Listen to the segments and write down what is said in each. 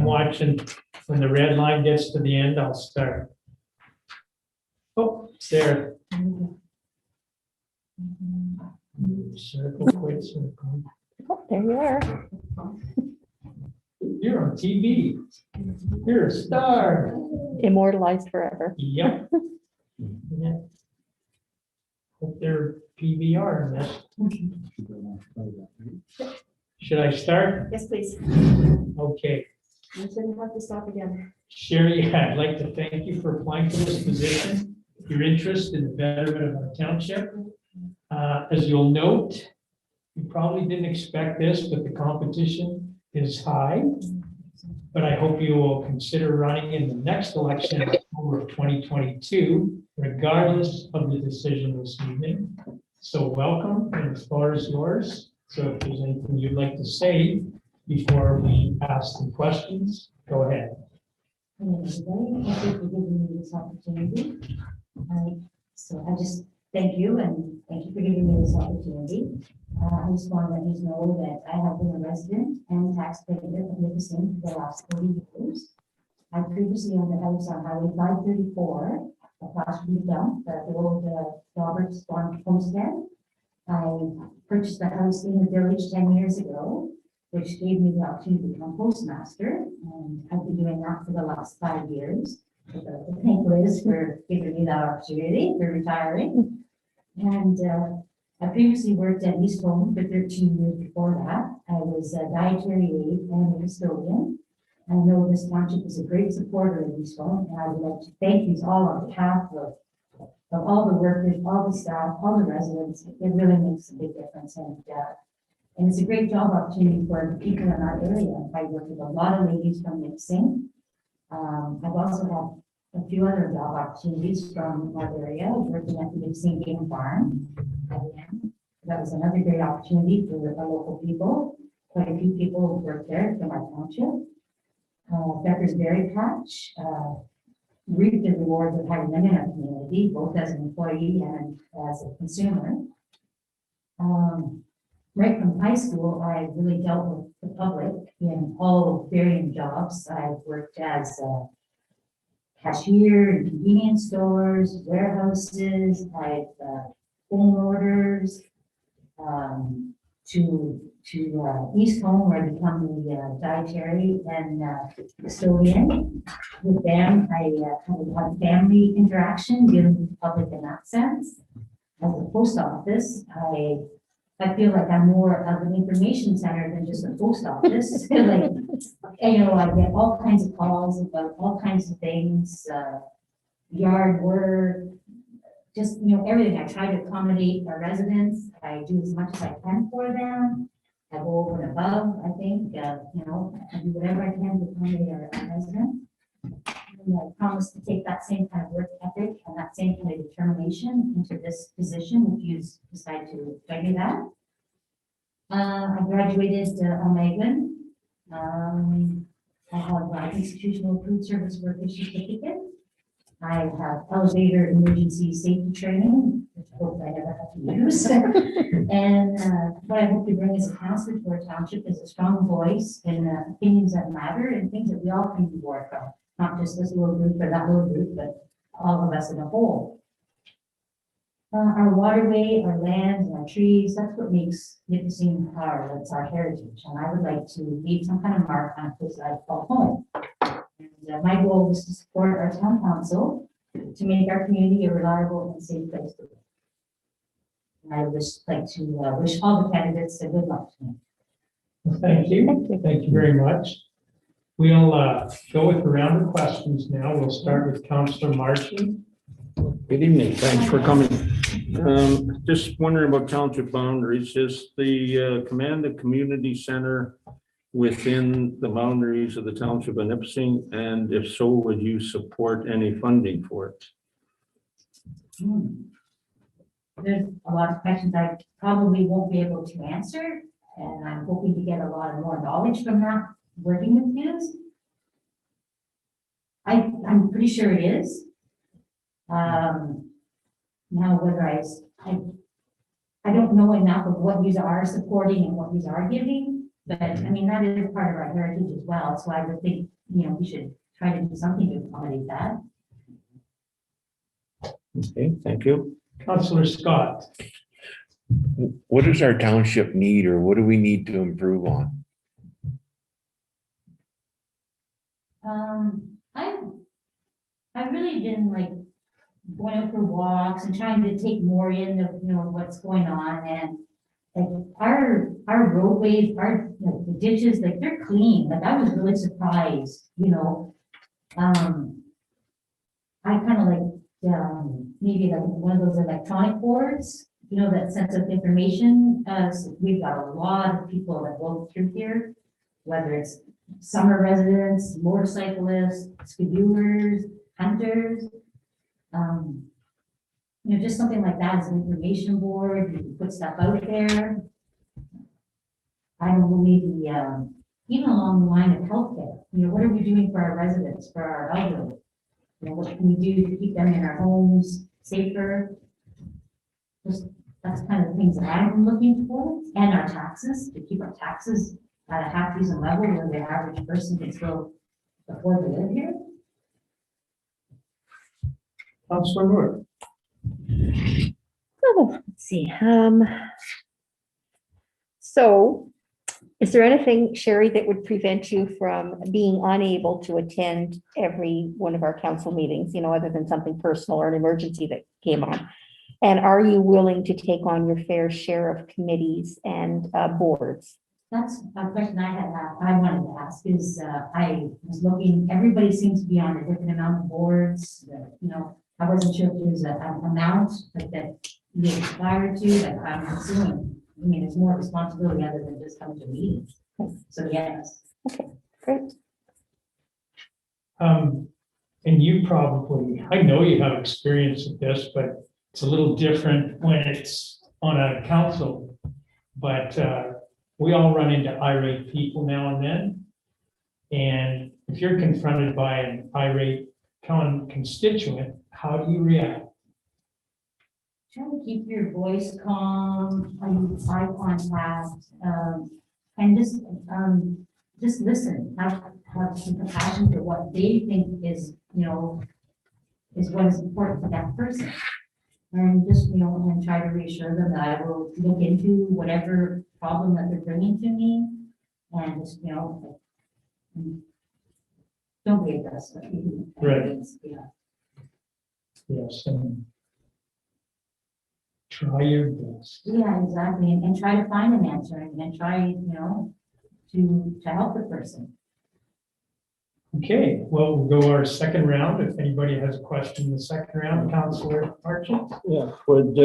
watching. When the red line gets to the end, I'll start. Oh, it's there. Circle, quit, circle. Oh, there you are. You're on TV. You're a star. Immortalized forever. Yep. Yeah. Hope they're PBR in this. Should I start? Yes, please. Okay. You shouldn't have to stop again. Sherry, I'd like to thank you for applying for this position, your interest in the betterment of our township. As you'll note, you probably didn't expect this, but the competition is high. But I hope you will consider running in the next election in October of 2022, regardless of the decision this evening. So welcome, and the floor is yours. So if there's anything you'd like to say before we ask some questions, go ahead. Hello, everybody. Thank you for giving me this opportunity. So I just thank you and thank you for giving me this opportunity. I just want to let you know that I have been a resident and taxpayer of Nipissing for the last 40 years. I previously owned a house on Highway 534, across from the dump, the old Roberts Farm Homestead. I purchased the house in the village 10 years ago, which gave me the opportunity to become postmaster, and I've been doing that for the last 5 years. So thank Liz for giving me that opportunity for retiring. And I previously worked at East Home for 13 years before that. I was a dietary aide and a custodian. I know this township is a great supporter of East Home, and I would like to thank you all on behalf of all the workers, all the staff, all the residents. It really makes a big difference, and it's a great job opportunity for the people in our area. I work with a lot of ladies from Nipissing. I've also had a few other job opportunities from our area, working at the Nipissing Game Farm. That was another great opportunity for our local people. Quite a few people work there from our township. Becker's Berry Patch, reaped the rewards of having them in our community, both as an employee and as a consumer. Right from high school, I really dealt with the public in all varying jobs. I've worked as a cashier in convenience stores, warehouses. I've phone orders to East Home, where I become the dietary and custodian. With them, I have a lot of family interaction, dealing with the public in that sense. At the post office, I feel like I'm more of an information center than just a post office. Like, you know, I get all kinds of calls about all kinds of things, yard work, just, you know, everything. I try to accommodate our residents. I do as much as I can for them. I go over and above, I think, you know, I do whatever I can to accommodate our residents. And I promise to take that same kind of work ethic and that same kind of determination into this position if you decide to do that. I graduated on Megan. I have institutional food service worker certificate. I have elevator emergency safety training, which I hope I never have to use. And what I hope to bring as a counselor to our township is a strong voice in opinions that matter and things that we all can be work on, not just this little group or that little group, but all of us in a whole. Our waterway, our land, and our trees, that's what makes Nipissing that's our heritage. And I would like to leave some kind of mark on a place that I call home. And my goal is to support our town council to make our community a reliable and safe place to live. And I would just like to wish all the candidates a good luck tonight. Thank you. Thank you very much. We'll go with a round of questions now. We'll start with Councillor Marching. Good evening. Thanks for coming. Just wondering about township boundaries. Is the Command and Community Center within the boundaries of the township of Nipissing? And if so, would you support any funding for it? There's a lot of questions I probably won't be able to answer, and I'm hoping to get a lot of more knowledge from that working with you. I'm pretty sure it is. Now, whether I don't know enough of what you are supporting and what you are giving, But I mean, that is part of our heritage as well, so I would think, we should try to do something to accommodate that. Okay, thank you. Councillor Scott. What does our township need, or what do we need to improve on? I've really been like going out for walks and trying to take more in of, what's going on, and like our roadways, the ditches, like they're clean, like I was really surprised, I kind of like, maybe like one of those electronic boards, that sends up information. So we've got a lot of people that go through here, whether it's summer residents, motorcyclists, skedulers, hunters. Just something like that as an information board, you can put stuff out there. I don't know, maybe, even along the line of healthcare, what are we doing for our residents, for our elderly? What can we do to keep them in our homes safer? That's kind of things that I'm looking for, and our taxes, to keep our taxes at a half decent level where the average person can still afford to live here. Councillor Moore. Oh, let's see. So is there anything, Sherry, that would prevent you from being unable to attend every one of our council meetings, other than something personal or an emergency that came on? And are you willing to take on your fair share of committees and boards? That's a question I wanted to ask is, I was looking, everybody seems to be on a different amount of boards, I wasn't sure if there's an amount that you aspire to, that I'm assuming, it's more responsibility other than just coming to meetings. So yes. Great. And you probably, I know you have experience with this, but it's a little different when it's on a council. But we all run into irate people now and then. And if you're confronted by an irate constituent, how do you react? Try to keep your voice calm, eye contact, and just listen. Have some compassion for what they think is what is important for that person. And just, and try to reassure them that I will look into whatever problem that they're bringing to me, and just, don't be aggressive. Right. Yeah. Yes, and try your best. Yeah, exactly, and try to find an answer, and try, to help the person. Okay, well, we'll go our second round. If anybody has a question in the second round, Councillor Archie. Yeah, would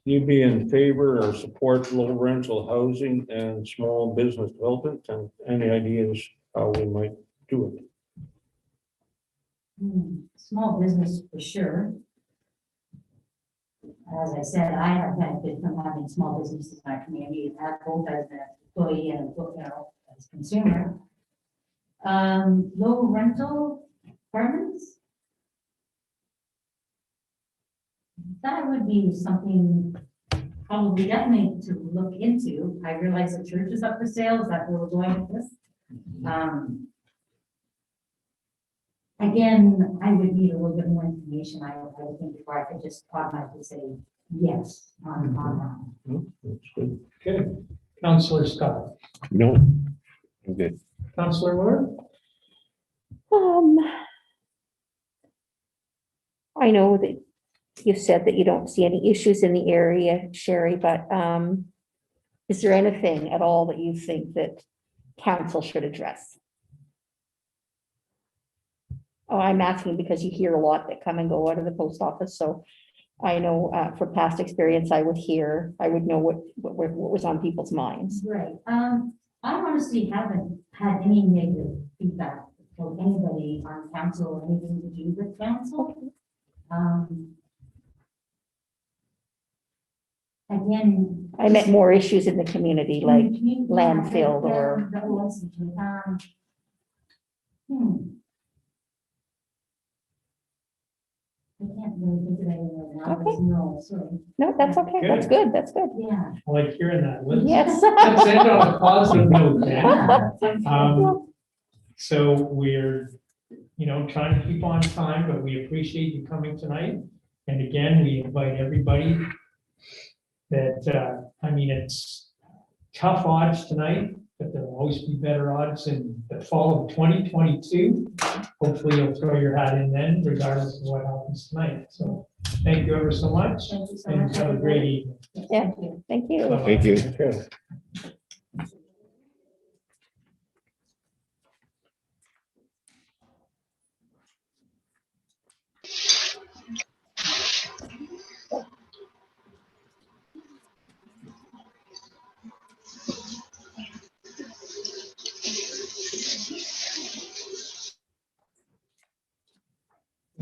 you be in favor or support low rental housing and small business development, and any ideas how we might do it? Small business for sure. As I said, I have benefited from having small businesses in our community, both as an employee and as a consumer. Low rental apartments. That would be something probably definitely to look into. I realize the church is up for sale. Is that where we're going with this? Again, I would need a little bit more information, I would think, before I could just automatically say yes on that. That's good. Okay, Councillor Scott. No, I'm good. Councillor Ward. I know that you said that you don't see any issues in the area, Sherry, but is there anything at all that you think that council should address? Oh, I'm asking because you hear a lot that come and go out of the post office, so I know from past experience, I would know what was on people's minds. Right. I honestly haven't had any negative feedback from anybody on council or anything to do with council. Again, I meant more issues in the community, like community, landfill or. I can't really think of anything and I was no, so, No, that's okay. That's good. That's good. yeah. I like hearing that. Let's Yes. let's end on a positive note then. Yeah. So we're, trying to keep on time, but we appreciate you coming tonight. And again, we invite everybody that, it's tough odds tonight, but there'll always be better odds in the fall of 2022. Hopefully you'll throw your hat in then, regardless of what happens tonight. So thank you ever so much, Thank you so and much. have a great evening. Yeah. Thank you. Bye-bye. Thank you.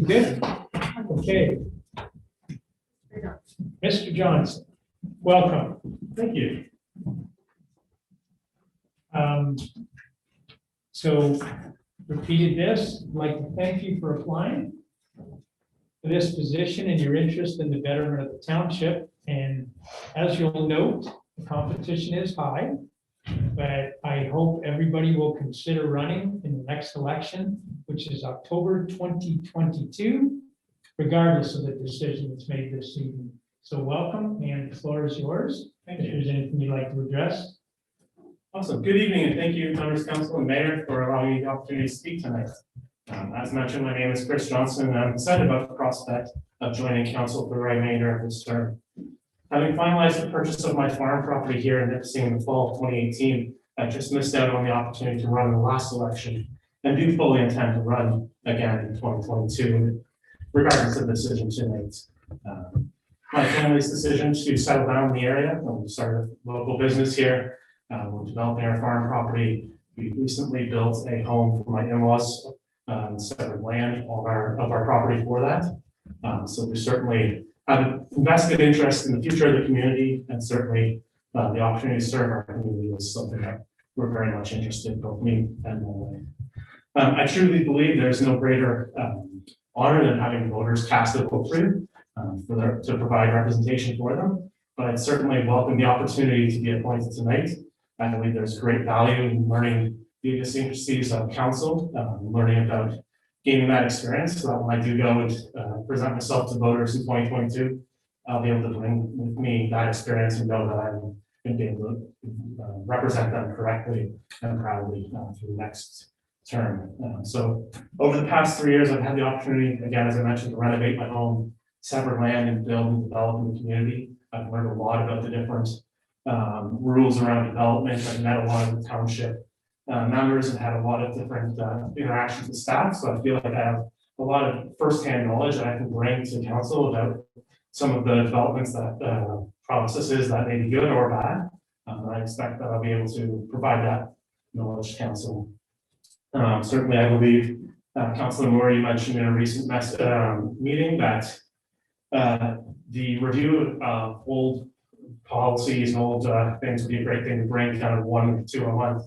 Good. Okay. Mr. Johnson, welcome. Thank you. So repeated this, I'd like to thank you for applying for this position and your interest in the betterment of the township. And as you'll note, the competition is high, but I hope everybody will consider running in the next election, which is October 2022, regardless of the decision that's made this evening. So welcome, and the floor is yours. Thank If you. there's anything you'd like to address. Awesome. Good evening, and thank you, members, council, and mayor, for allowing me the opportunity to speak tonight. As mentioned, my name is Chris Johnson, and I'm excited about the prospect of joining council for the remainder of this term. Having finalized the purchase of my farm property here in Nipissing in the fall of 2018, I just missed out on the opportunity to run in the last election, and do fully intend to run again in 2022, regardless of the decision tonight. My family's decision to settle down in the area, and we started a local business here. We're developing our farm property. We recently built a home for my in-laws, separate land of our property for that. So we certainly have an invested interest in the future of the community, and certainly the opportunity to serve our community is something that we're very much interested in, both me and my wife. I truly believe there's no greater honor than having voters cast a vote for you to provide representation for them. But I'd certainly welcome the opportunity to be appointed tonight. I believe there's great value in learning the idiosyncrasies of council, learning about gaining that experience, so that when I do go and present myself to voters in 2022, I'll be able to bring with me that experience and know that I'm going to be able to represent them correctly and proudly through the next term. So over the past 3 years, I've had the opportunity, again, as I mentioned, to renovate my home, separate land, and build and develop in the community. I've learned a lot about the different rules around development. I've met a lot of the township members and had a lot of different interactions with staff. So I feel like I have a lot of firsthand knowledge that I can bring to council about some of the developments that processes that may be good or bad. I expect that I'll be able to provide that knowledge to council. Certainly, I believe Councilor Moore, you mentioned in a recent meeting that the review of old policies and old things would be a great thing to bring kind of 1 to 2 a month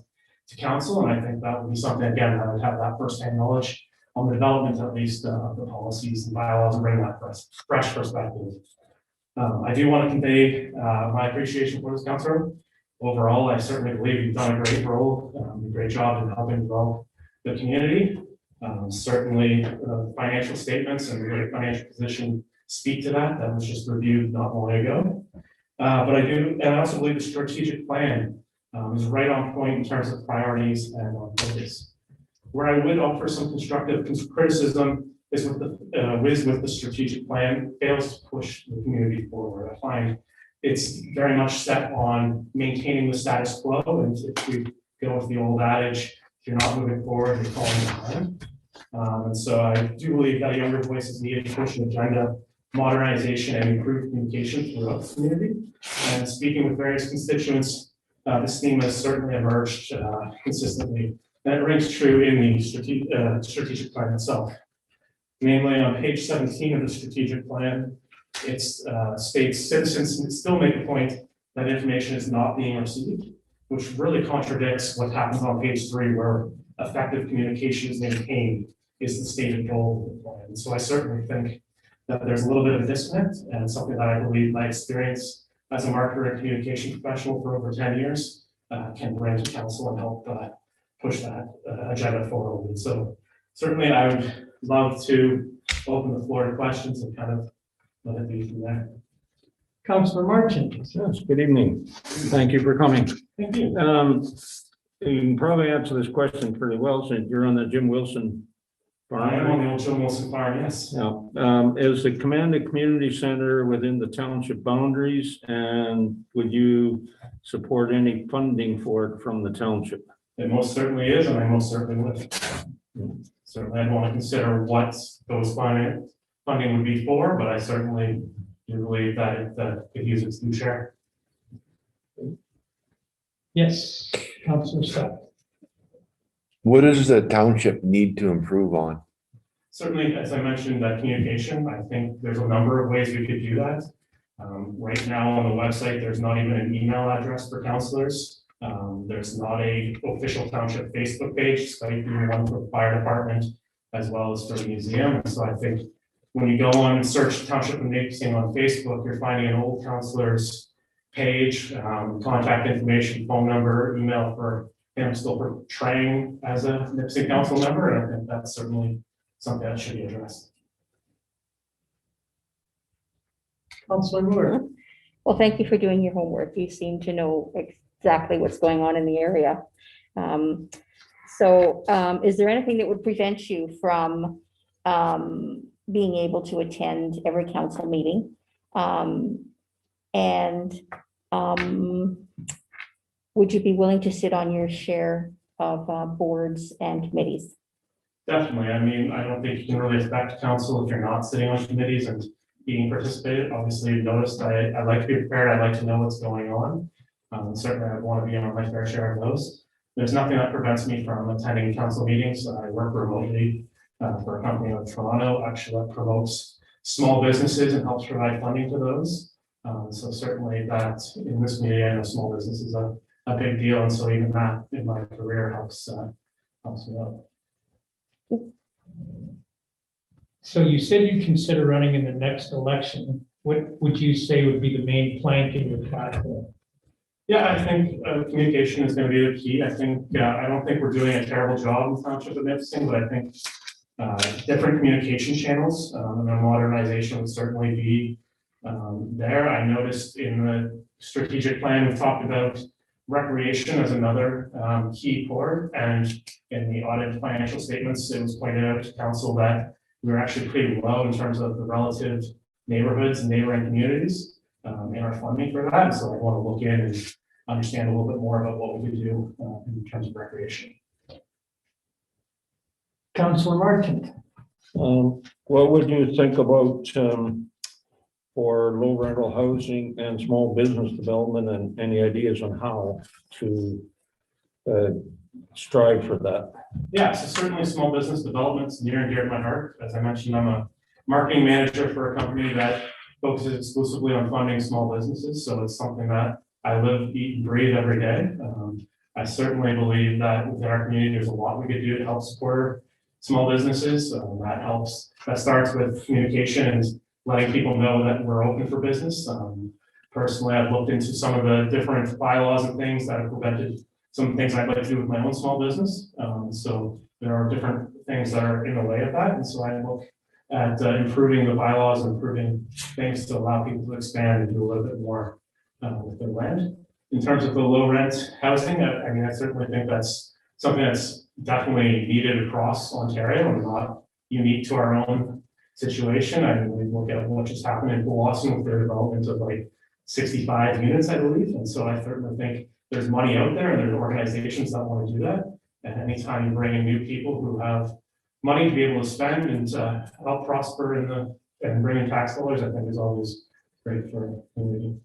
to council. And I think that would be something, again, that would have that firsthand knowledge on the development, at least, of the policies and bylaws, and bring that fresh perspective. I do want to convey my appreciation for this councilor. Overall, I certainly believe you've done a great role, a great job in helping develop the community. Certainly, financial statements and the financial position speak to that. That was just reviewed not long ago. But I also believe the strategic plan is right on point in terms of priorities and on focus. Where I would offer some constructive criticism is with the strategic plan fails to push the community forward. I find it's very much set on maintaining the status quo, and if we go with the old adage, if you're not moving forward, you're falling behind. And so I do believe that younger voices need to push an agenda, modernization, and improved communication throughout the community. And speaking with various constituents, this theme has certainly emerged consistently, and it rings true in the strategic plan itself. Namely, on page 17 of the strategic plan, it states citizens still make a point that information is not being received, which really contradicts what happens on page 3, where effective communication is maintained is the stated goal of the plan. So I certainly think that there's a little bit of a disconnect, and something that I believe my experience as a marketer and communication professional for over 10 years can bring to council and help push that agenda forward. And so certainly I would love to open the floor to questions and kind of let it be from there. Councillor Marchant. Yes, good evening. Thank you for coming. Thank you. You can probably answer this question pretty well since you're on the Jim Wilson I am on farm. the old Jim Wilson farm, yes. Yeah, is the Command Community Center within the township boundaries, and would you support any funding for it from the township? It most certainly is, and I most certainly would. Certainly, I'd want to consider what those funding would be for, but I certainly do believe that it could use its due share. Yes, Councillor Scott. What does the township need to improve on? Certainly, as I mentioned, communication, I think there's a number of ways we could do that. Right now on the website, there's not even an email address for counselors. There's not a official township Facebook page, despite being one for the fire department as well as for the museum. And so I think when you go on and search Township of Nipissing on Facebook, you're finding an old counselor's page, contact information, phone number, email for him still portraying as a Nipissing council member. And I think that's certainly something that should be addressed. Councillor Moore. Well, thank you for doing your homework. You seem to know exactly what's going on in the area. Is there anything that would prevent you from being able to attend every council meeting? Would you be willing to sit on your share of boards and committees? Definitely. I mean, I don't think you can really affect council if you're not sitting on committees and being participated. Obviously, you've noticed I like to be prepared. I like to know what's going on. Certainly, I want to be on my fair share of those. There's nothing that prevents me from attending council meetings. I work remotely for a company out of Toronto, actually that promotes small businesses and helps provide funding to those. So certainly that in this community, I know small business is a big deal. And so even that in my career helps me out. So you said you consider running in the next election. What would you say would be the main plank in your platform? Yeah, I think communication is going to be the key. I think I don't think we're doing a terrible job in the Township of Nipissing, but I think different communication channels and a modernization would certainly be there. I noticed in the strategic plan, we've talked about recreation as another key core, and in the audited financial statements, it was pointed out to council that we were actually pretty low in terms of the relative neighborhoods and neighboring communities in our funding for that. So I want to look in and understand a little bit more about what we could do in terms of recreation. Councillor Marchant. What would you think about for low rental housing and small business development, and any ideas on how to strive for that? Yeah, so certainly small business development is near and dear to my heart. As I mentioned, I'm a marketing manager for a company that focuses exclusively on funding small businesses. So it's something that I live, eat, and breathe every day. I certainly believe that within our community, there's a lot we could do to help support small businesses. That starts with communication and letting people know that we're open for business. Personally, I've looked into some of the different bylaws and things that have prevented some things I'd like to do with my own small business. So there are different things that are in the way of that. And so I look at improving the bylaws, improving things to allow people to expand and do a little bit more with their land. In terms of the low rent housing, I mean, I certainly think that's something that's definitely needed across Ontario and not unique to our own situation. I mean, we look at what just happened in Boston with their development of like 65 units, I believe. And so I certainly think there's money out there and there's organizations that want to do that. And anytime you bring in new people who have money to be able to spend and to help prosper and bring in tax dollars, I think is always great for the community.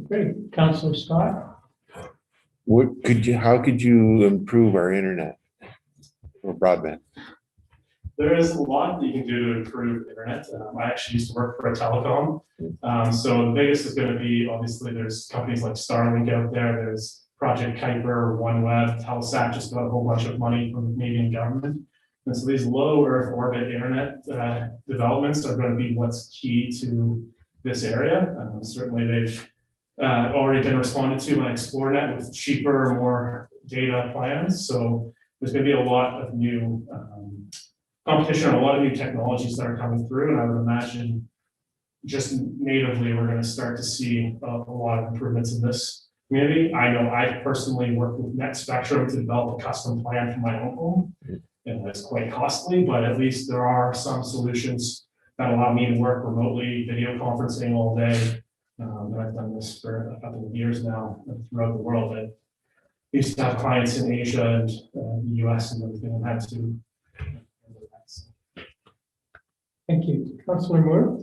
Great. Councillor Scott. How could you improve our internet or broadband? There is a lot that you can do to improve internet. I actually used to work for a telecom. So the biggest is going to be, obviously, there's companies like Starlink out there. There's Project Kuiper, OneWeb, Telesat just got a whole bunch of money from the Canadian government. And so these low Earth orbit internet developments are going to be what's key to this area. Certainly they've already been responded to by ExploreNet with cheaper, more data plans. So there's going to be a lot of new competition, a lot of new technologies that are coming through. And I would imagine just natively, we're going to start to see a lot of improvements in this community. I know I personally worked with Net Spectrum to develop a custom plan for my own home. And it's quite costly, but at least there are some solutions that allow me to work remotely, video conferencing all day. And I've done this for a couple of years now throughout the world. I used to have clients in Asia and the US and everything. I've had to. Thank you. Councillor Moore?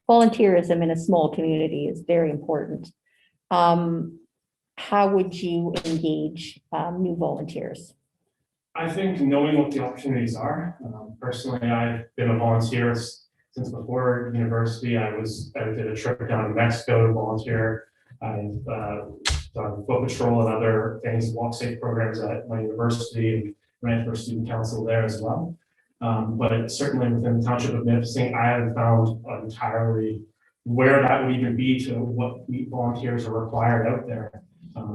Volunteerism in a small community is very important. How would you engage new volunteers? I think knowing what the opportunities are. Personally, I've been a volunteer since before university. I did a trip down to Mexico to volunteer. I've done foot patrol and other things, walk safe programs at my university, and ran for student council there as well. But certainly within the Township of Nipissing, I haven't found entirely where that would even be to what volunteers are required out there.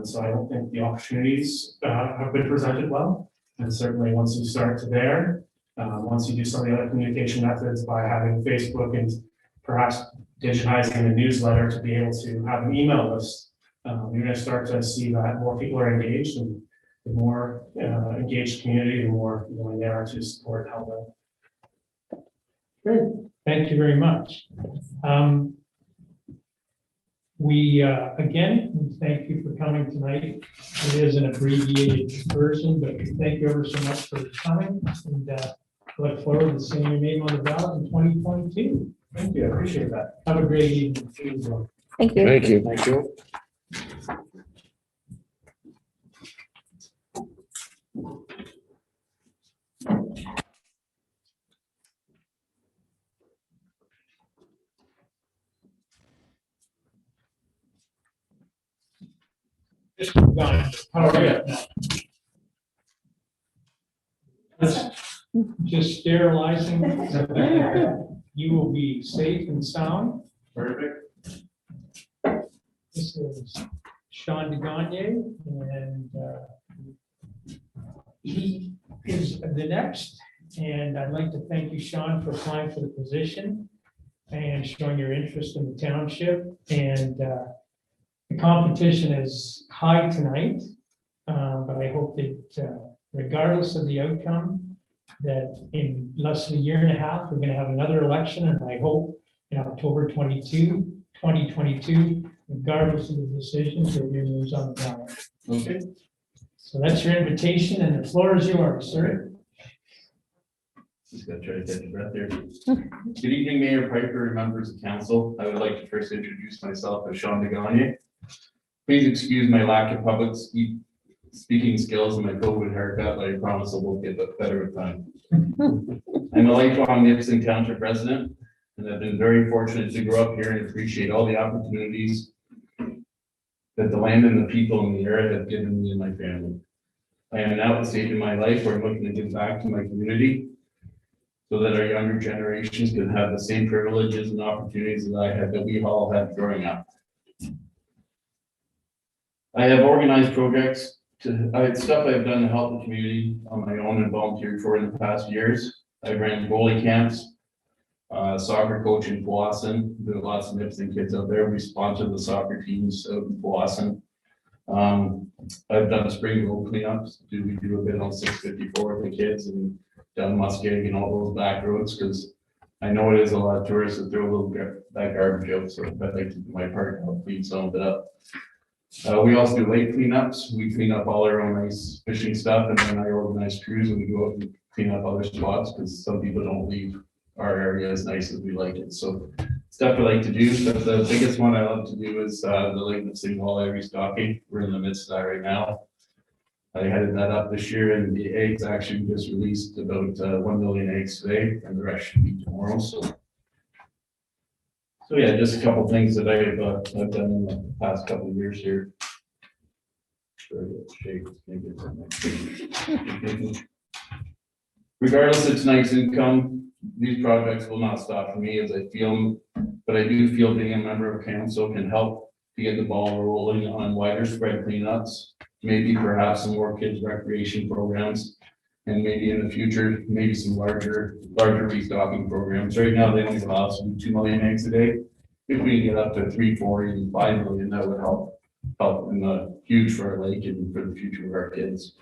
So I don't think the opportunities have been presented well. And certainly once you start to there, once you do some of the other communication methods by having Facebook and perhaps digitizing the newsletter to be able to have an email list, you're going to start to see that more people are engaged, and the more engaged community, the more willing they are to support and help them. Great, thank you very much. Again, we thank you for coming tonight. It is an abbreviated version, but thank you ever so much for coming, and look forward to seeing your name on the ballot in 2022. Thank you, I appreciate that. Have a great evening. Thank you. Thank you. Thank you. How are you? Just sterilizing. You will be safe and sound. Perfect. This is Sean DeGagne, and he is the next. And I'd like to thank you, Sean, for applying for the position and showing your interest in the township. And the competition is high tonight, but I hope that regardless of the outcome, that in less than a year and a half, we're going to have another election, and I hope in October 2022, regardless of the decisions, that your name's on the ballot. Okay. So that's your invitation, and the floor is yours, sir. Just gotta try to catch your breath here. Good evening, Mayor Piper and members of council. I would like to first introduce myself as Sean DeGagne. Please excuse my lack of public speaking skills and my COVID haircut, but I promise it will get better with time. I'm a lifelong Nipissing Township resident, and I've been very fortunate to grow up here and appreciate all the opportunities that the land and the people in the area have given me and my family. I am now at the stage in my life where I'm looking to give back to my community so that our younger generations can have the same privileges and opportunities that I had, that we all had growing up. I have organized projects stuff I've done to help the community on my own and volunteered for in the past years. I ran goalie camps, soccer coach in Powassan. There are lots of Nipissing kids out there. We sponsored the soccer teams out in Powassan. I've done spring road cleanups. We do a bit on 654 with the kids, and done Muskeg and all those back roads, because I know it is a lot of tourists that throw a little that garbage out. So I'd like to do my part to help clean some of it up. We also do lake cleanups. We clean up all our own nice fishing stuff, and then I organize crews and we go out and clean up other spots, because some people don't leave our area as nice as we like it. So stuff we like to do, but the biggest one I love to do is the Lake Nipissing walleye restocking. We're in the midst of that right now. I headed that up this year, and the eggs actually just released about 1 million eggs today, and the rest should be tomorrow. So yeah, just a couple things that I've done in the past couple of years here. Sure, I get shakes, maybe it's on my- Regardless of tonight's income, these projects will not stop for me as I feel, but I do feel being a member of council can help to get the ball rolling on wider spread cleanups, maybe perhaps some more kids recreation programs, and maybe in the future, maybe some larger restocking programs. Right now, they only allow us to do 2 million eggs a day. If we can get up to 3, 4, even 5 million, that would help in the huge for our lake and for the future of our kids.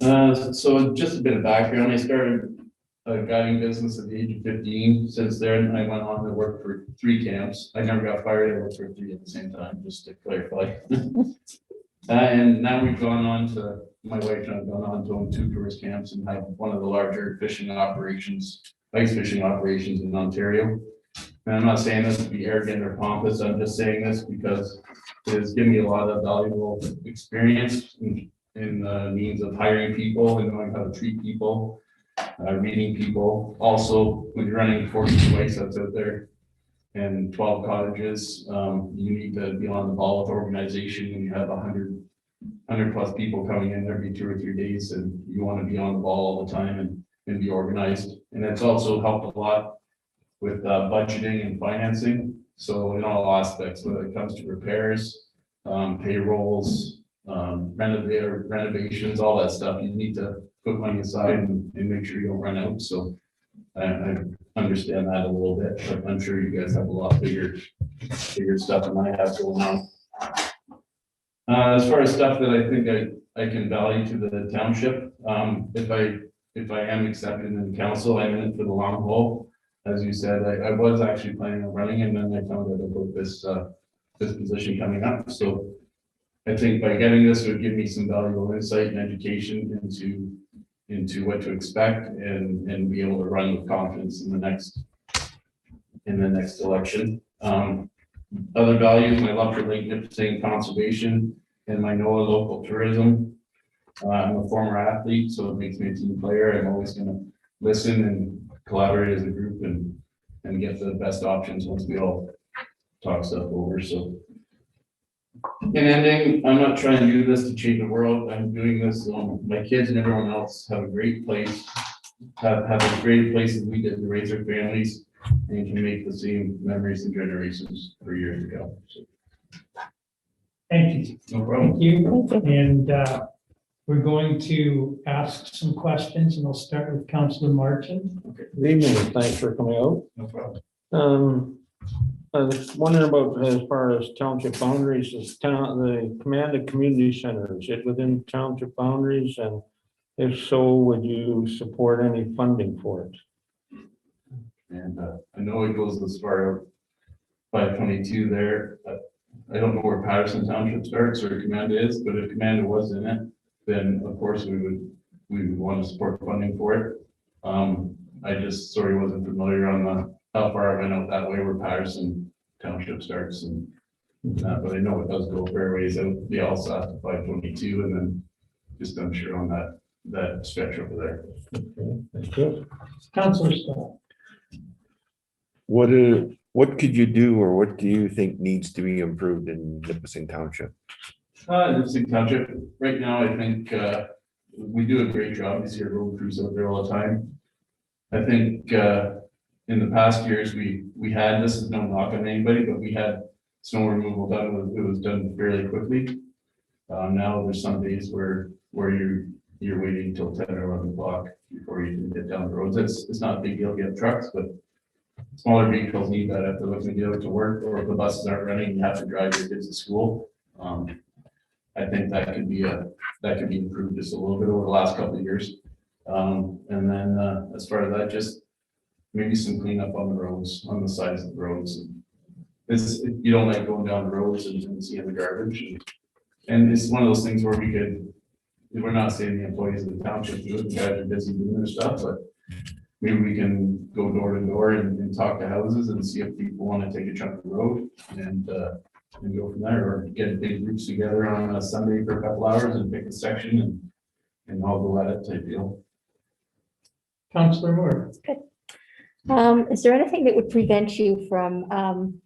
So just a bit of background, I started a guiding business at the age of 15. Since then, I went on to work for 3 camps. I never got fired, I worked for 3 at the same time, just to clarify. And now we've gone on to, my wife and I have gone on to own 2 tourist camps and have one of the larger fishing operations, ice fishing operations in Ontario. And I'm not saying this to be arrogant or pompous, I'm just saying this because it has given me a lot of valuable experience in the means of hiring people and knowing how to treat people, reading people. Also, when you're running 40 ice outs out there and 12 cottages, you need to be on the ball with organization when you have 100 plus people coming in every 2 or 3 days, and you want to be on the ball all the time and be organized. And it's also helped a lot with budgeting and financing. So in all aspects, whether it comes to repairs, payrolls, renovations, all that stuff, you need to put money aside and make sure you don't run out. So I understand that a little bit, but I'm sure you guys have a lot bigger stuff than I have going on. As far as stuff that I think I can value to the township, if I am accepted in the council, I'm in it for the long haul. As you said, I was actually planning on running, and then I found out about this position coming up. So I think by getting this would give me some valuable insight and education into what to expect and be able to run with confidence in the next election. Other values, my love for Lake Nipissing conservation and my NOAA local tourism. I'm a former athlete, so it makes me a team player. I'm always going to listen and collaborate as a group and get the best options once we all talk stuff over. So in ending, I'm not trying to do this to change the world. I'm doing this so my kids and everyone else have a great place, have as great a place as we did to raise our families, and can make the same memories and generations for years to come. So, Thank you. no problem. Thank you. And we're going to ask some questions, and we'll start with Councillor Martin. Good evening, thanks for coming out. No problem. I was wondering about as far as township boundaries, the commanded community center, is it within township boundaries? And if so, would you support any funding for it? And I know it goes as far as 522 there. I don't know where Patterson Township starts or Command is, but if Command was in it, then of course we would want to support funding for it. I just sorry wasn't familiar on how far I went out that way where Patterson Township starts, and but I know it does go fair ways out the Alsace to 522, and then just unsure on that stretch over there. Okay, that's good. Councillor Scott. What could you do, or what do you think needs to be improved in Nipissing Township? Nipissing Township, right now, I think we do a great job. You see our road crews out there all the time. I think in the past years, we had, this is no knock on anybody, but we had snow removal done. It was done fairly quickly. Now there's some days where you're waiting till 10 or 11 o'clock before you can get down the roads. It's not a big deal to get trucks, but smaller vehicles need that if they're looking to get out to work, or if the buses aren't running, you have to drive your kids to school. I think that could be improved just a little bit over the last couple of years. And then as far as that, just maybe some cleanup on the roads, on the sides of the roads. You don't like going down the roads and seeing the garbage. And it's one of those things where we're not saying the employees of the township do it, the guys are busy doing their stuff, but maybe we can go door to door and talk to houses and see if people want to take a chunk of the road and go from there, or get big groups together on a Sunday for a couple hours and pick a section and all go at it type deal. Councillor Moore. Is there anything that would prevent you from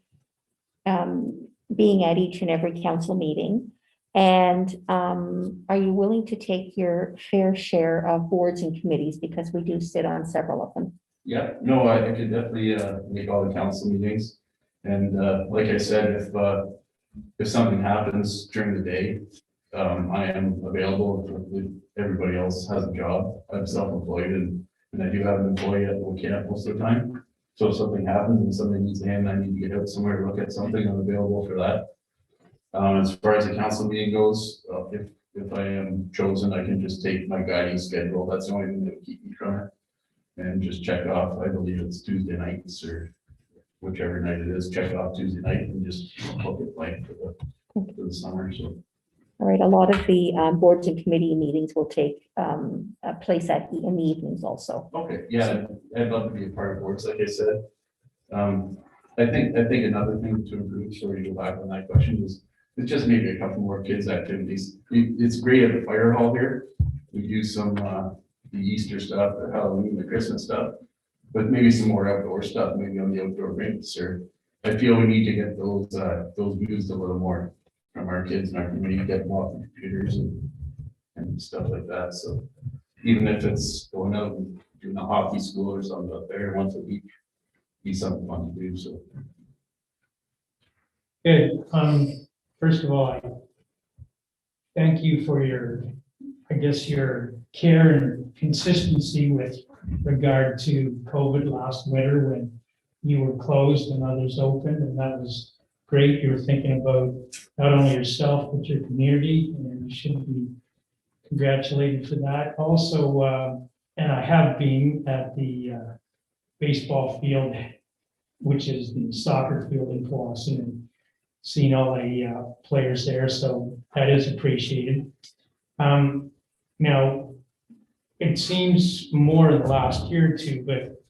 being at each and every council meeting? And are you willing to take your fair share of boards and committees, because we do sit on several of them? Yeah, no, I could definitely, make all the council meetings. And, like I said, if something happens during the day, I am available if everybody else has a job. I'm self-employed and I do have an employee at the camp most of the time. So if something happens and somebody needs a hand, I need to get out somewhere to look at something, I'm available for that. As far as the council meeting goes, if I am chosen, I can just take my guiding schedule. That's the only thing that would keep me from it. And just check off, I believe it's Tuesday nights or whichever night it is, check off Tuesday night and just book it blank for the summer, so. All right, a lot of the boards and committee meetings will take a place in the evenings also. Okay, yeah, I'd love to be a part of boards, like I said. I think another thing to improve, sorry to go back on that question, is it's just maybe a couple more kids' activities. It's great at the fire hall here. We do some, the Easter stuff, the Halloween, the Christmas stuff, but maybe some more outdoor stuff, maybe on the outdoor rinks, or I feel we need to get those used a little more from our kids and our community, get them off the computers and stuff like that. So even if it's going out and doing a hockey school or something up there once a week, be something fun to do, so. Good. First of all, I thank you for your, I guess, your care and consistency with regard to COVID last winter when you were closed and others open, and that was great. You were thinking about not only yourself, but your community, and you should be congratulated for that. Also, and I have been at the baseball field, which is the soccer field in Clawson, and seen all the players there, so that is appreciated. Now, it seems more in the last year or two, but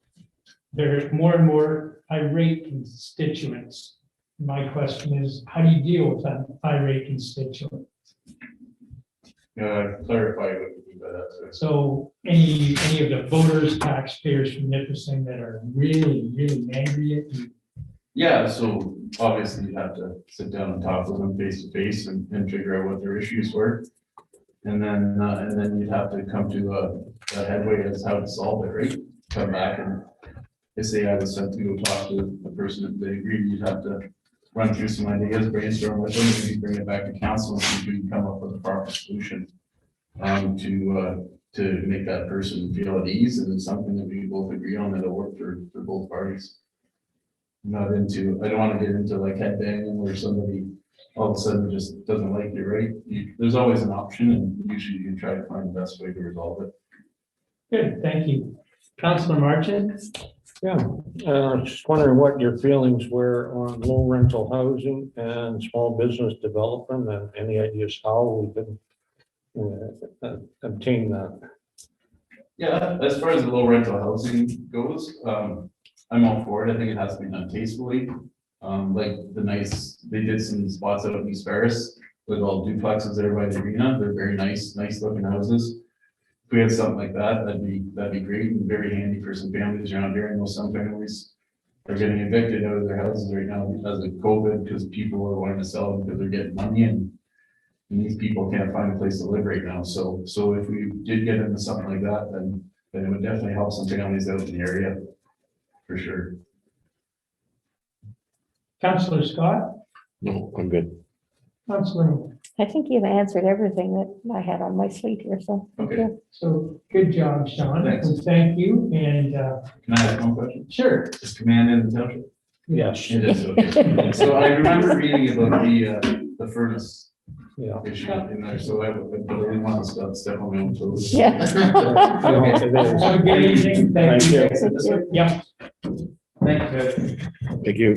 there are more and more irate constituents. My question is, how do you deal with an irate constituent? Clarify what you mean by that, sir. So any of the voters, taxpayers from Nipissing that are really, really angry at you? Yeah, so obviously you have to sit down and talk with them face to face and figure out what their issues were. And then you'd have to come to a headway as how to solve it, right? Come back and they say I was sent to go talk to the person that they agreed, you'd have to run through some ideas, brainstorm with them, maybe bring it back to council and see if we can come up with a proper solution to make that person feel at ease, and it's something that we both agree on that'll work for both parties. I don't want to get into like headbanging where somebody all of a sudden just doesn't like you, right? There's always an option, and usually you can try to find the best way to resolve it. Good, thank you. Councilor Marchand? Yeah, just wondering what your feelings were on low rental housing and small business development, and any ideas how we can obtain that. Yeah, as far as the low rental housing goes, I'm all for it. I think it has to be done tastefully. Like they did some spots out in East Ferris with all duplexes there by the arena. They're very nice looking houses. If we had something like that, that'd be great and very handy for some families around here. I know some families are getting evicted out of their houses right now because of COVID, because people are wanting to sell them because they're getting money, and these people can't find a place to live right now. So if we did get into something like that, then it would definitely help some families out in the area, for sure. Councilor Scott? No, I'm good. Councilor, I think you've answered everything that I had on my slate here, so. thank Okay. you. so good job, Sean. Thanks. And thank you, and Can I ask one question? sure. Is command in the township? Yes. It is, okay. So I remember reading about the furnace Yeah. issue in there, so I didn't want to step on my own toes. Yeah. It is. Have a good evening. Thank you. Thank you. Yeah. Thank you. Thank you.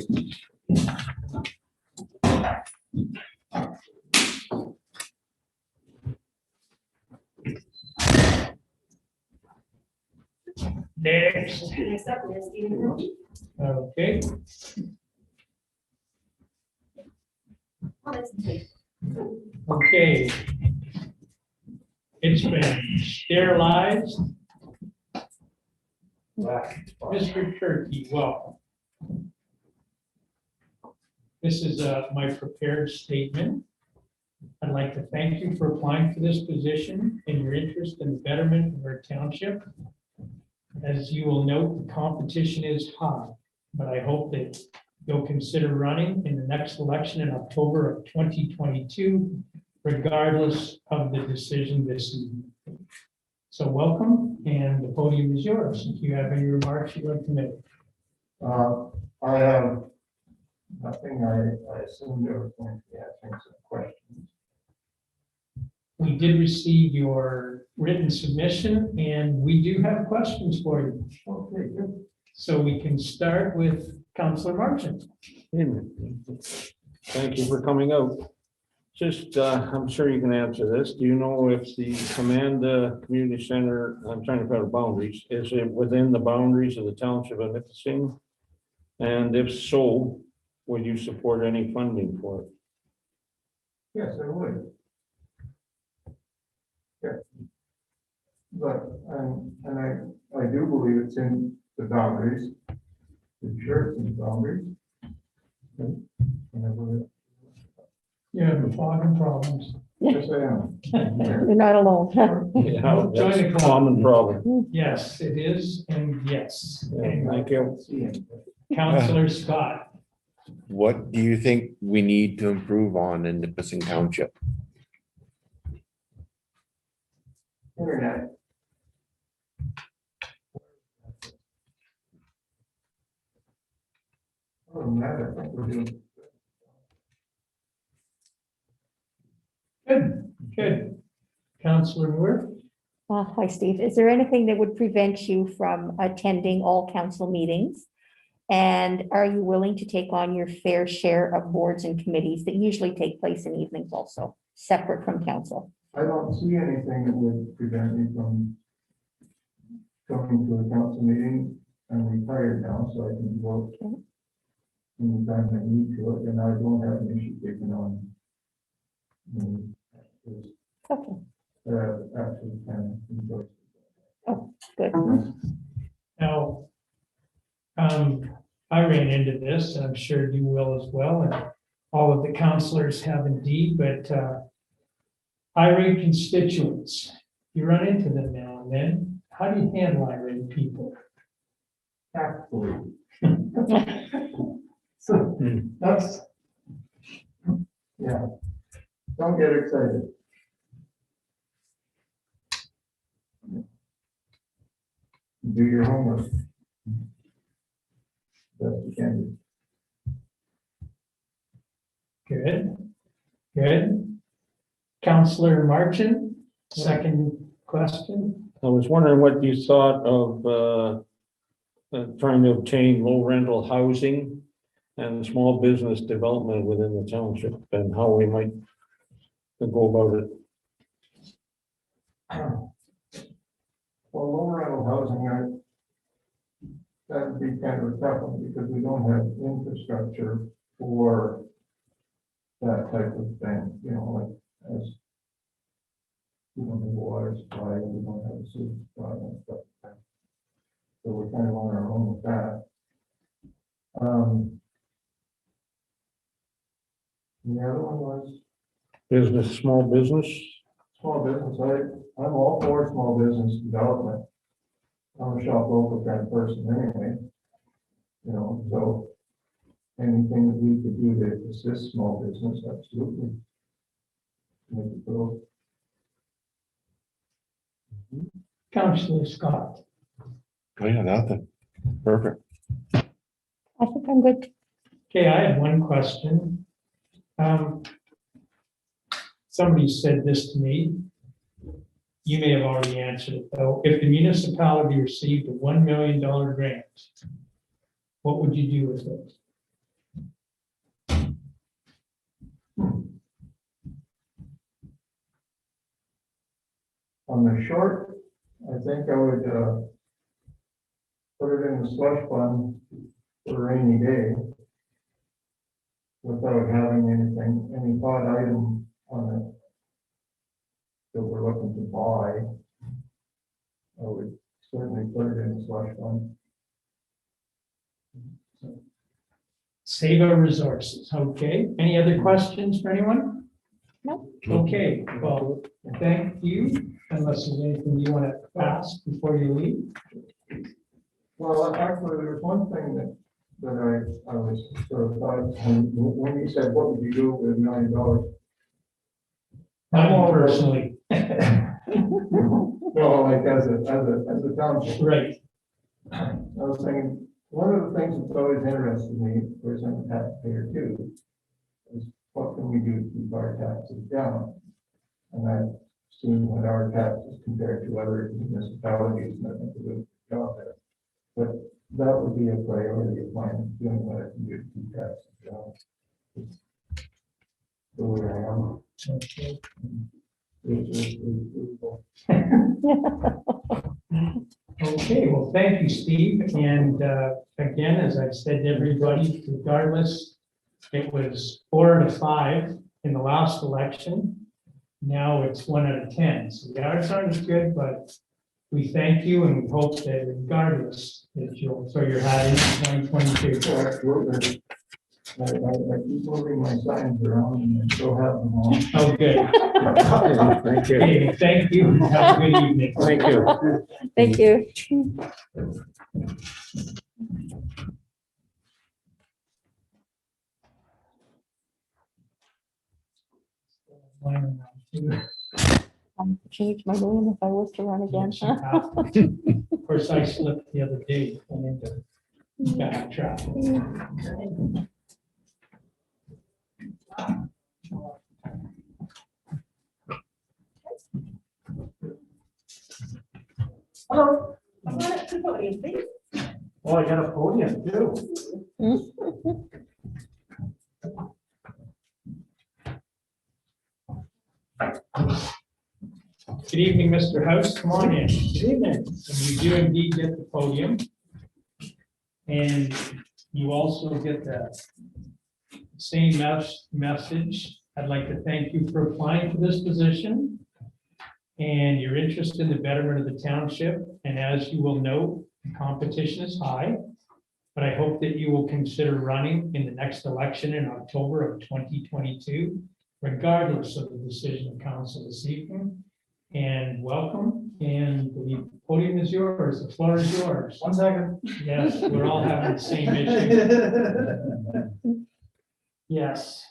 Next. Next up is Stephen Roach. Okay. Okay. It's been sterilized. Mr. Turkey, welcome. This is my prepared statement. I'd like to thank you for applying for this position and your interest in the betterment of our township. As you will note, the competition is high, but I hope that you'll consider running in the next election in October of 2022, regardless of the decision this evening. So welcome, and the podium is yours. If you have any remarks you'd like to make. I have nothing. I assume you're going to be asking some questions. We did receive your written submission, and we do have questions for you. Okay, good. So we can start with Councillor Marchant. Thank you for coming out. Just, I'm sure you can answer this. Do you know if the Command Community Center, I'm trying to put boundaries, is it within the boundaries of the Township of Nipissing? And if so, would you support any funding for it? Yes, I would. Yeah. But, and I do believe it's in the boundaries. I'm sure it's in the boundaries. And I believe- You have flogging problems. Yes, I am. You're not alone. Yeah, Join the that's a club. common problem. Yes, it is, and yes. Yeah, And thank you. See it. Councillor Scott. What do you think we need to improve on in Nipissing Township? Internet. Other than that, I think we're doing. Good. Councillor Moore. Hi, Steve. Is there anything that would prevent you from attending all council meetings? And are you willing to take on your fair share of boards and committees that usually take place in evenings also, separate from council? I don't see anything that would prevent me from coming to a council meeting. I'm retired now, so I can vote Okay. anytime I need to, and I don't have an issue taking on. Okay, Actually, kind of enjoy. good. Now, I ran into this, and I'm sure you will as well, and all of the councillors have indeed, but irate constituents, you run into them now and then. How do you handle irate people? Tactfully. So that's, yeah, don't get excited. Do your homework. Best you can do. Good. Councillor Marchant, second question. I was wondering what you thought of trying to obtain low rental housing and small business development within the township and how we might go about it. Well, low rental housing, that would be kind of a tough one because we don't have infrastructure for that type of thing, you know, like as we don't have water supply, and we don't have a sewer supply and stuff like that. So we're kind of on our own with that. The other one was Business, small business. small business. I'm all for small business development. I'm a shop local kind of person anyway. You know, so anything that we could do to assist small business, absolutely. Make it grow. Councillor Scott. Oh, yeah, nothing. Perfect. I think I'm good. Okay, I have one question. Somebody said this to me. You may have already answered it, though. If the municipality received a $1 million grant, what would you do with it? On the short, I think I would, put it in the slush fund for a rainy day. Without having anything, any thought item on it. That we're looking to buy. I would certainly put it in the slush fund. Save our resources, okay? Any other questions for anyone? Okay, well, thank you, unless there's anything you want to ask before you leave. Well, actually, there's one thing that I was sort of thought, when you said, what would you do with $1 million? Not you personally. No, like as a township. Right. I was thinking, one of the things that's always interested me, of course, I'm a taxpayer too, is what can we do to keep our taxes down? And I've seen what our taxes compared to other municipalities, and I think we do a job there. But that would be a priority of mine, doing what I can do to keep taxes down. It's the way I am. Okay. Okay, well, thank you, Steve. And again, as I've said to everybody, regardless, it was 4 out of 5 in the last election. Now it's 1 out of 10. So the odds aren't as good, but we thank you and we hope that regardless, that you'll throw your hat in 2022. Absolutely. I keep moving my signs around and I still have them all. Oh, good. Thank you. Okay, thank you. Have a good evening. Thank you. Thank you. Change my name if I was to run again. Of course, I slipped the other day and into bad traffic. Hello. Come on up to the podium, please. Oh, I got a podium too. Good evening, Mr. House. Come on in. Good evening. And you do indeed get the podium. And you also get the same message. I'd like to thank you for applying for this position and your interest in the betterment of the township. And as you will know, the competition is high, but I hope that you will consider running in the next election in October of 2022, regardless of the decision of council this evening. And welcome, and the podium is yours, the floor is yours. 1 second. Yes, we're all having the same issue. Yes.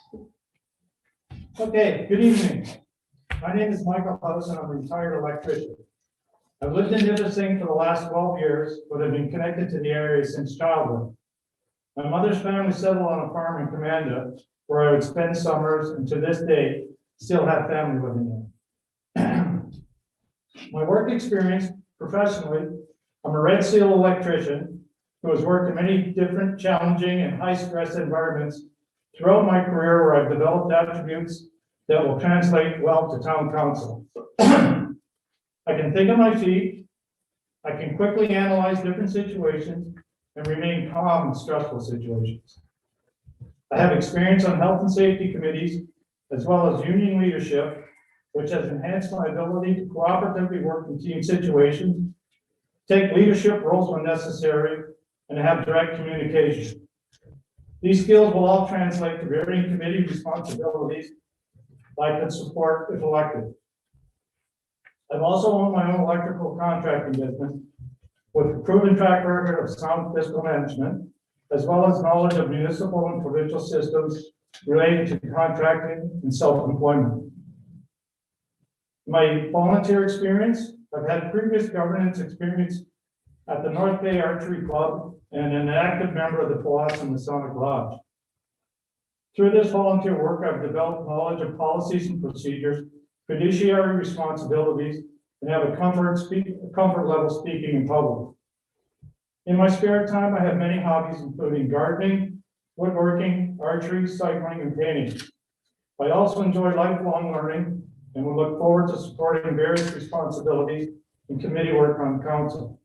Okay, good evening. My name is Michael House and I'm a retired electrician. I've lived in Nipissing for the last 12 years, but I've been connected to the area since childhood. My mother's family settled on a farm in Commanda where I would spend summers, and to this day, still have family living there. My work experience professionally, I'm a Red Seal electrician who has worked in many different challenging and high-stress environments throughout my career, where I've developed attributes that will translate well to town council. I can think on my feet, I can quickly analyze different situations and remain calm in stressful situations. I have experience on health and safety committees, as well as union leadership, which has enhanced my ability to cooperatively work in team situations, take leadership roles when necessary, and have direct communication. These skills will all translate to varying committee responsibilities I could support if elected. I've also owned my own electrical contracting business with a proven track record of sound fiscal management, as well as knowledge of municipal and provincial systems related to contracting and self-employment. My volunteer experience, I've had previous governance experience at the North Bay Archery Club and an active member of the Powassan Masonic Lodge. Through this volunteer work, I've developed knowledge of policies and procedures, fiduciary responsibilities, and have a comfort level speaking in public. In my spare time, I have many hobbies, including gardening, woodworking, archery, cycling, and painting. I also enjoy lifelong learning and will look forward to supporting various responsibilities and committee work on council.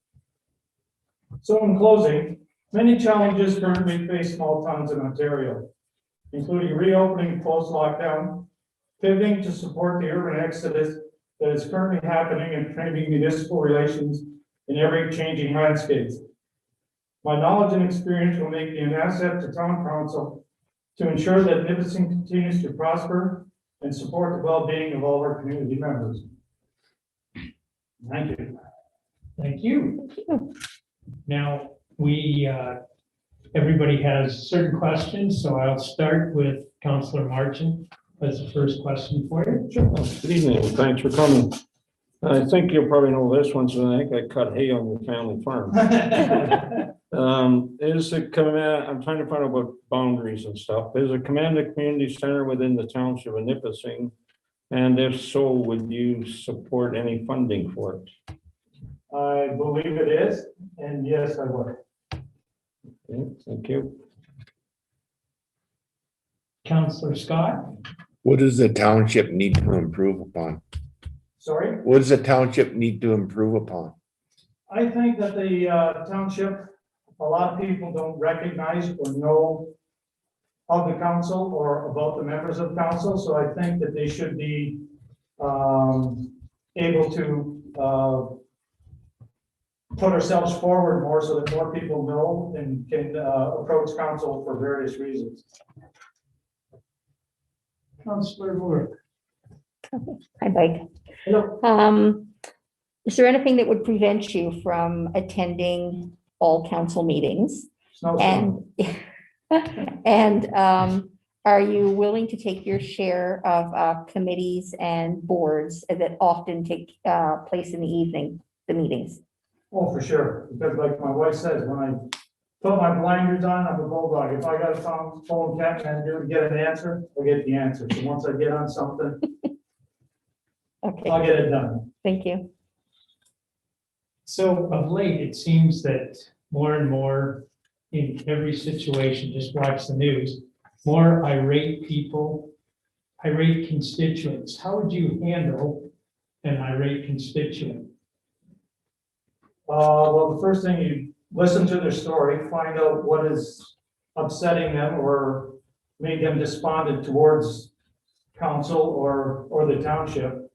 So in closing, many challenges currently face small towns in Ontario, including reopening post-lockdown, pivoting to support the urban exodus that is currently happening, and framing municipal relations in every changing landscape. My knowledge and experience will make me an asset to town council to ensure that Nipissing continues to prosper and support the well-being of all our community members. Thank you. Thank you. Now, everybody has certain questions, so I'll start with Councillor Marchant as the first question for you. Sure. Good evening, thanks for coming. I think you'll probably know this one, so I think I cut hay on your family farm. Is the command, I'm trying to find out about boundaries and stuff. Is a command community center within the township of Nipissing? And if so, would you support any funding for it? I believe it is, and yes, I would. Okay, thank you. Councillor Scott? What does the township need to improve upon? Sorry? What does the township need to improve upon? I think that the township, a lot of people don't recognize or know of the council or about the members of council, so I think that they should be able to put ourselves forward more so that more people know and can approach council for various reasons. Councillor Moore? Hi, Mike. Hello. Is there anything that would prevent you from attending all council meetings? Snowstorm. And are you willing to take your share of committees and boards that often take place in the evening, the meetings? Oh, for sure, because like my wife says, when I put my blinders on, I'm a bulldog. If I got a phone tap and do to get an answer, I'll get the answer. So once I get on something, Okay, I'll get it done. thank you. So of late, it seems that more and more in every situation, just watch the news, more irate people, irate constituents. How would you handle an irate constituent? Well, the first thing, you listen to their story, find out what is upsetting them or made them despondent towards council or the township,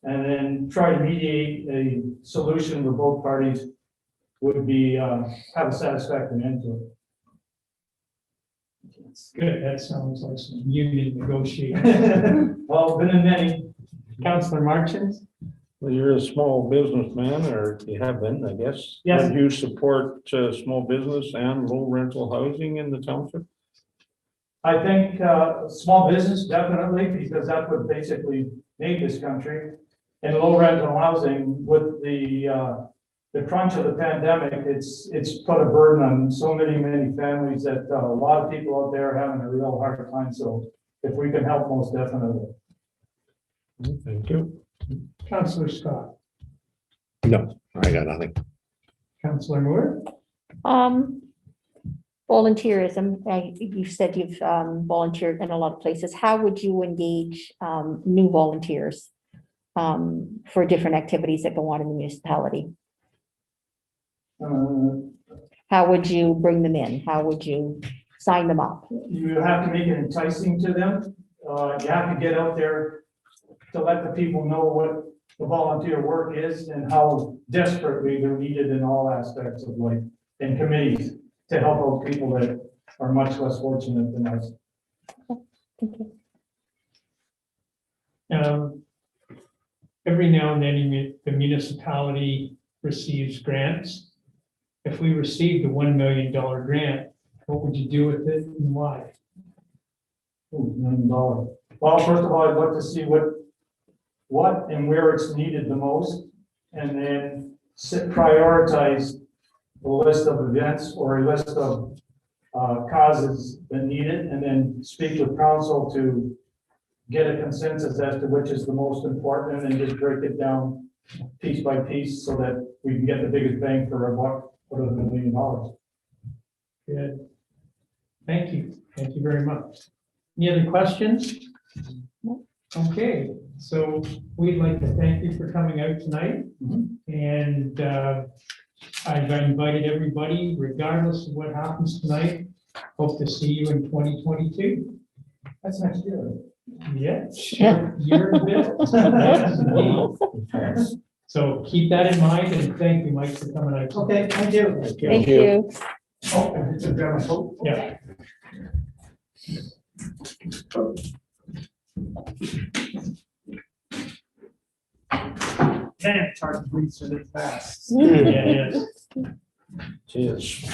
and then try to mediate a solution where both parties would be, have a satisfactory end to Good, that sounds like some union negotiating. it. Well, been in many. Councillor Marchant? Well, you're a small businessman, or you have been, I guess. Yes. Would you support small business and low rental housing in the township? I think small business, definitely, because that would basically make this country. And low rental housing with the crunch of the pandemic, it's put a burden on so many families that a lot of people out there are having a real hard time. So if we can help, most definitely. Thank you. Councillor Scott? No, I got nothing. Councillor Moore? Volunteerism, you said you've volunteered in a lot of places. How would you engage new volunteers for different activities that go on in the municipality? How would you bring them in? How would you sign them up? You have to make it enticing to them. You have to get out there to let the people know what the volunteer work is and how desperately they're needed in all aspects of life and committees to help out people that are much less fortunate than us. Thank you. Every now and then, the municipality receives grants. If we received a $1 million grant, what would you do with it and why? $1 million. Well, first of all, I'd like to see what and where it's needed the most, and then prioritize a list of events or a list of causes that need it, and then speak with council to get a consensus as to which is the most important, and just break it down piece by piece so that we can get the biggest bang for our buck, other than $1 million. Good. Thank you. Thank you very much. Any other questions? Okay, so we'd like to thank you for coming out tonight. And I've invited everybody, regardless of what happens tonight. Hope to see you in 2022. That's next year. Yeah, sure. Year and a bit. Yes, indeed. So keep that in mind, and thank you, Mike, for coming out. Okay, thank you. Thank you. Oh, and it's a drama. Yeah. Man, it's hard to read so fast. Yeah, it is. Cheers.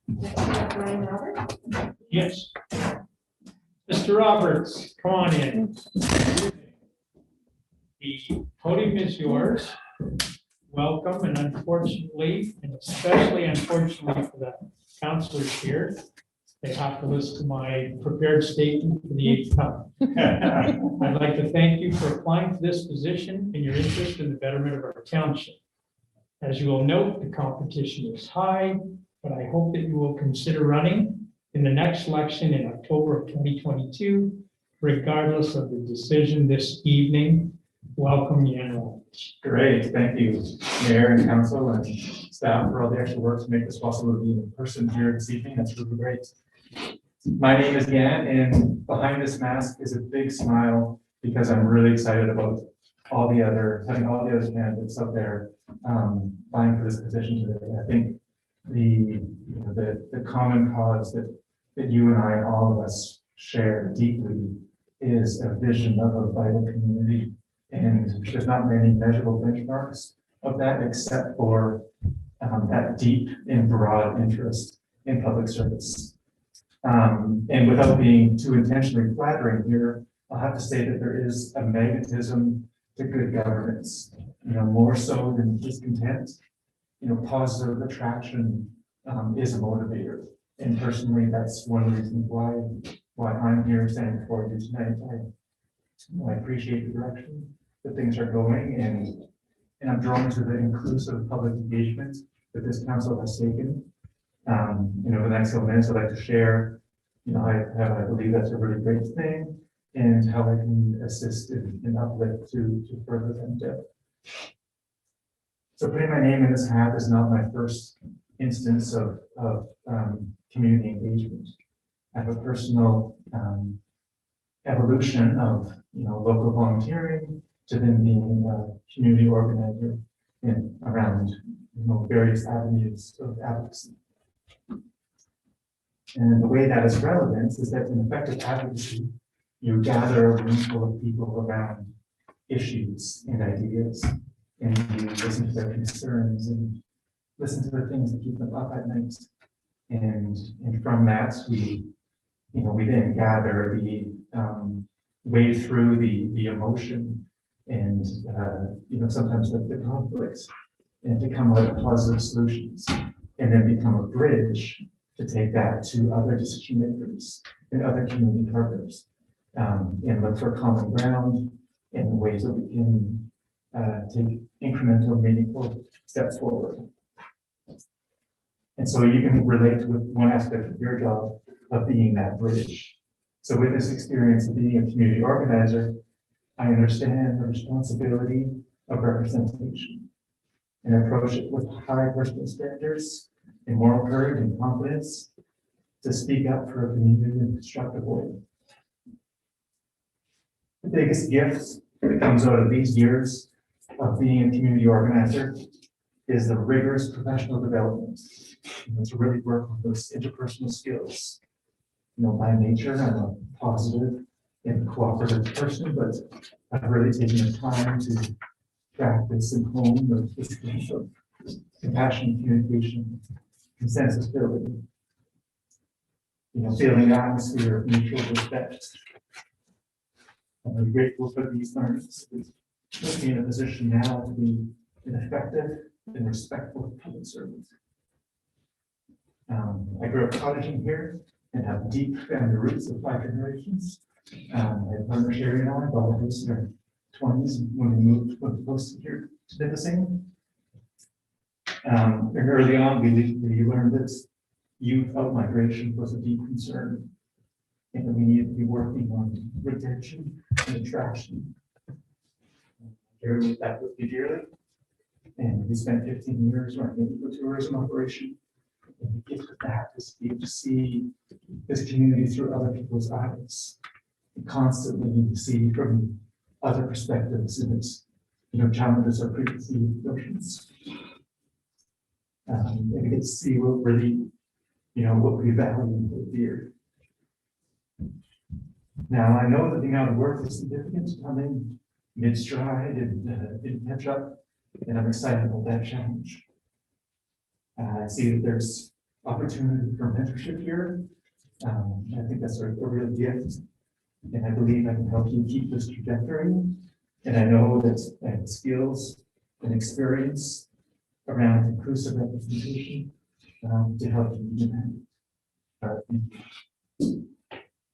Brian Robert? Yes. Mr. Roberts, come on in. The podium is yours. Welcome, and unfortunately, and especially unfortunately for the counselors here, they have to listen to my prepared statement for the 8th time. I'd like to thank you for applying for this position and your interest in the betterment of our township. As you will note, the competition is high, but I hope that you will consider running in the next election in October of 2022, regardless of the decision this evening. Welcome, Yan Roberts. Great, thank you, Mayor and Council and staff for all the extra work to make this possible to be in person here this evening. That's really great. My name is Yan, and behind this mask is a big smile because I'm really excited about having all the other candidates up there vying for this position today. I think the common cause that you and I, all of us, share deeply is a vision of a vital community. And there's not many measurable benchmarks of that except for that deep and broad interest in public service. And without being too intentionally flattering here, I'll have to say that there is a magnetism to good governance, more so than discontent. Positive attraction is a motivator. And personally, that's one of the reasons why I'm here standing before you tonight. I appreciate the direction that things are going, and I'm drawn to the inclusive public engagement that this council has taken. For the next couple minutes, I'd like to share, I believe that's a really great thing, and how I can assist in uplift to further them depth. So putting my name in this hat is not my first instance of community engagement. I have a personal evolution of local volunteering to then being a community organizer around various avenues of advocacy. And the way that is relevant is that in effective advocacy, you gather a room full of people around issues and ideas, and you listen to their concerns and listen to the things that keep them up at night. And from that, we then gather the way through the emotion and sometimes the conflicts, and to come out with positive solutions, and then become a bridge to take that to other decision makers and other community partners, and look for common ground in ways that we can take incremental, meaningful steps forward. And so you can relate with one aspect of your job of being that bridge. So with this experience of being a community organizer, I understand the responsibility of representation and approach it with high personal standards and moral courage and confidence to speak up for a community in a constructive way. The biggest gift that comes out of these years of being a community organizer is the rigorous professional development. To really work with those interpersonal skills. By nature, I'm a positive and cooperative person, but I've really taken the time to practice and hone the skills of compassion, communication, consensus building. Feeling the atmosphere of mutual respect. I'm grateful for these learnings. It's put me in a position now to be an effective and respectful public servant. I grew up cottaging here and have deep family roots of 5 generations. My partner Sherry and I bought a house in our 20s when we moved close to here to Nipissing. And early on, we learned that youth out-migration was a deep concern, and that we needed to be working on retention and attraction. Gary did that with me dearly, and we spent 15 years running the tourism operation. And the gift of that is to be able to see this community through other people's eyes, and constantly see from other perspectives, and its challenges or preconceived notions. And we get to see what really, what we value and hold dear Now, I know that the amount of work is significant to come in mid-stride and catch up, and I'm excited about that challenge. I see that there's opportunity for mentorship here. I think that's a real gift, and I believe I can help you keep this trajectory. And I know that I have skills and experience around inclusive representation to help you do that.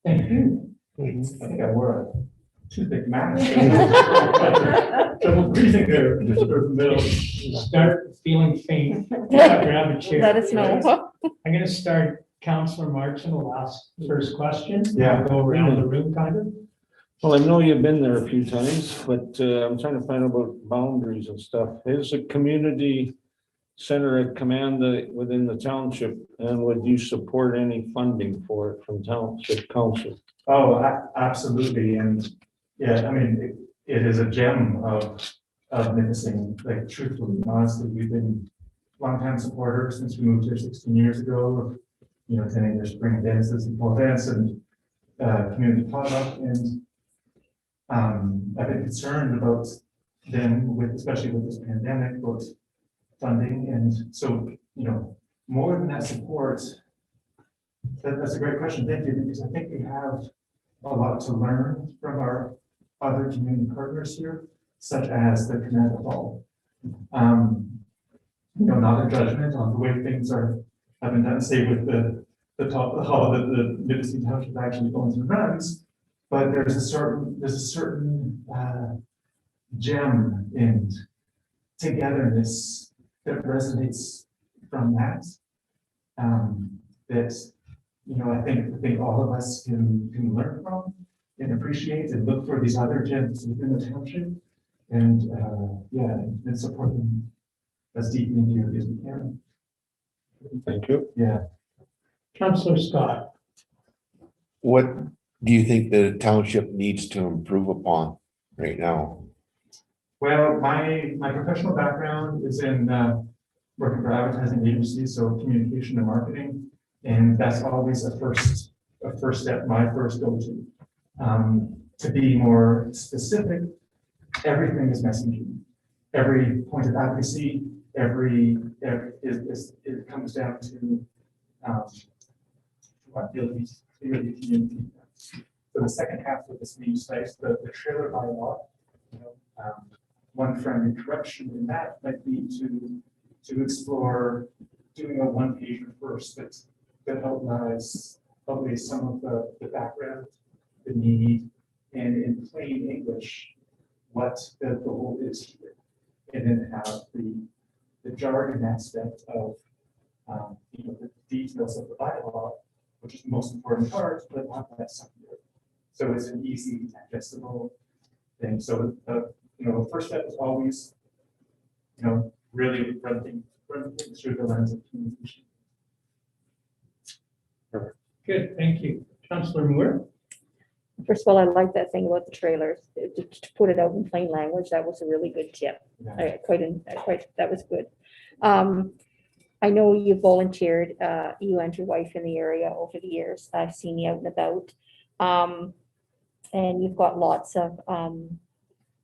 Thank you. I think I wore a toothpick mask. Double breathing there, just sort of middle. Start feeling faint, grab a chair. Let us know. I'm gonna start Counselor Marchand will ask first question. Yeah. Go around the room kind of. Well, I know you've been there a few times, but I'm trying to find out about boundaries and stuff. Is a community center a command within the township, and would you support any funding for it from township council? Oh, absolutely, and yeah, I mean, it is a gem of Nipissing, like truthfully, honestly, we've been longtime supporters since we moved here 16 years ago, you know, attending their spring dances and fall events and community potluck, and I've been concerned about them with, especially with this pandemic, about funding, and so, you know, more than that support, that's a great question, thank you, because I think we have a lot to learn from our other community partners here, such as the Command Hall. You know, not a judgment on the way things have been done, say with the top of the hall that the Nipissing Township actually owns and runs, but there's a certain gem in togetherness that resonates from that. That, you know, I think all of us can learn from and appreciate and look for these other gems within the township and yeah, and support them as deeply and dearly as we can. Thank you. Yeah. Counselor Scott. What do you think the township needs to improve upon right now? Well, my professional background is in working for advertising agencies, so communication and marketing, and that's always a first step, my first go-to. To be more specific, everything is messaging. Every point of advocacy, it comes down to what really community. So the second half of this news space, the trailer bylaw, you know, one friendly correction in that might be to explore doing a one-pager first that outlines some of the background, the need, and in plain English, what the goal is here. And then have the jargon aspect of you know, the details of the bylaw, which is the most important part, but not that secondary. So it's an easy, digestible thing. So you know, the first step is always, you know, really running things through the lens of communication. Good, thank you. Counselor Moore. First of all, I like that thing about the trailers, to put it out in plain language. That was a really good tip. Yeah. That was good. I know you volunteered, you and your wife in the area over the years. I've seen you out and about. And you've got lots of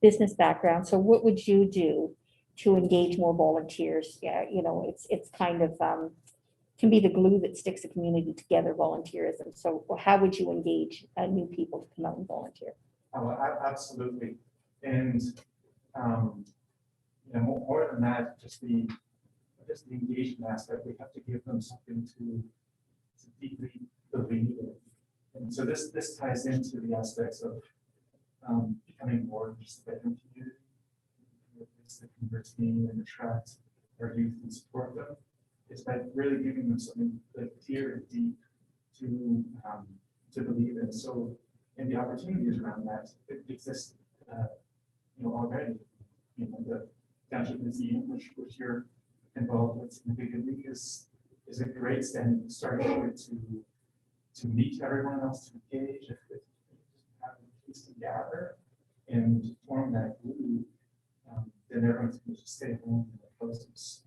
business background. So what would you do to engage more volunteers? Yeah, you know, it's kind of can be the glue that sticks a community together, volunteerism. So how would you engage new people to come out and volunteer? Oh, absolutely. And you know, more than that, just the engagement aspect, we have to give them something to deeply believe in. And so this ties into the aspects of becoming more just a veteran community. It's that converts me and attract our youth and support them. It's by really giving them something like dear and deep to believe in. So, and the opportunities around that exist, you know, already. You know, the Township Museum, which you're involved with significantly, is a great standing starting point to meet everyone else, to engage, if have a place to gather and form that glue, then everyone's going to stay home in their houses.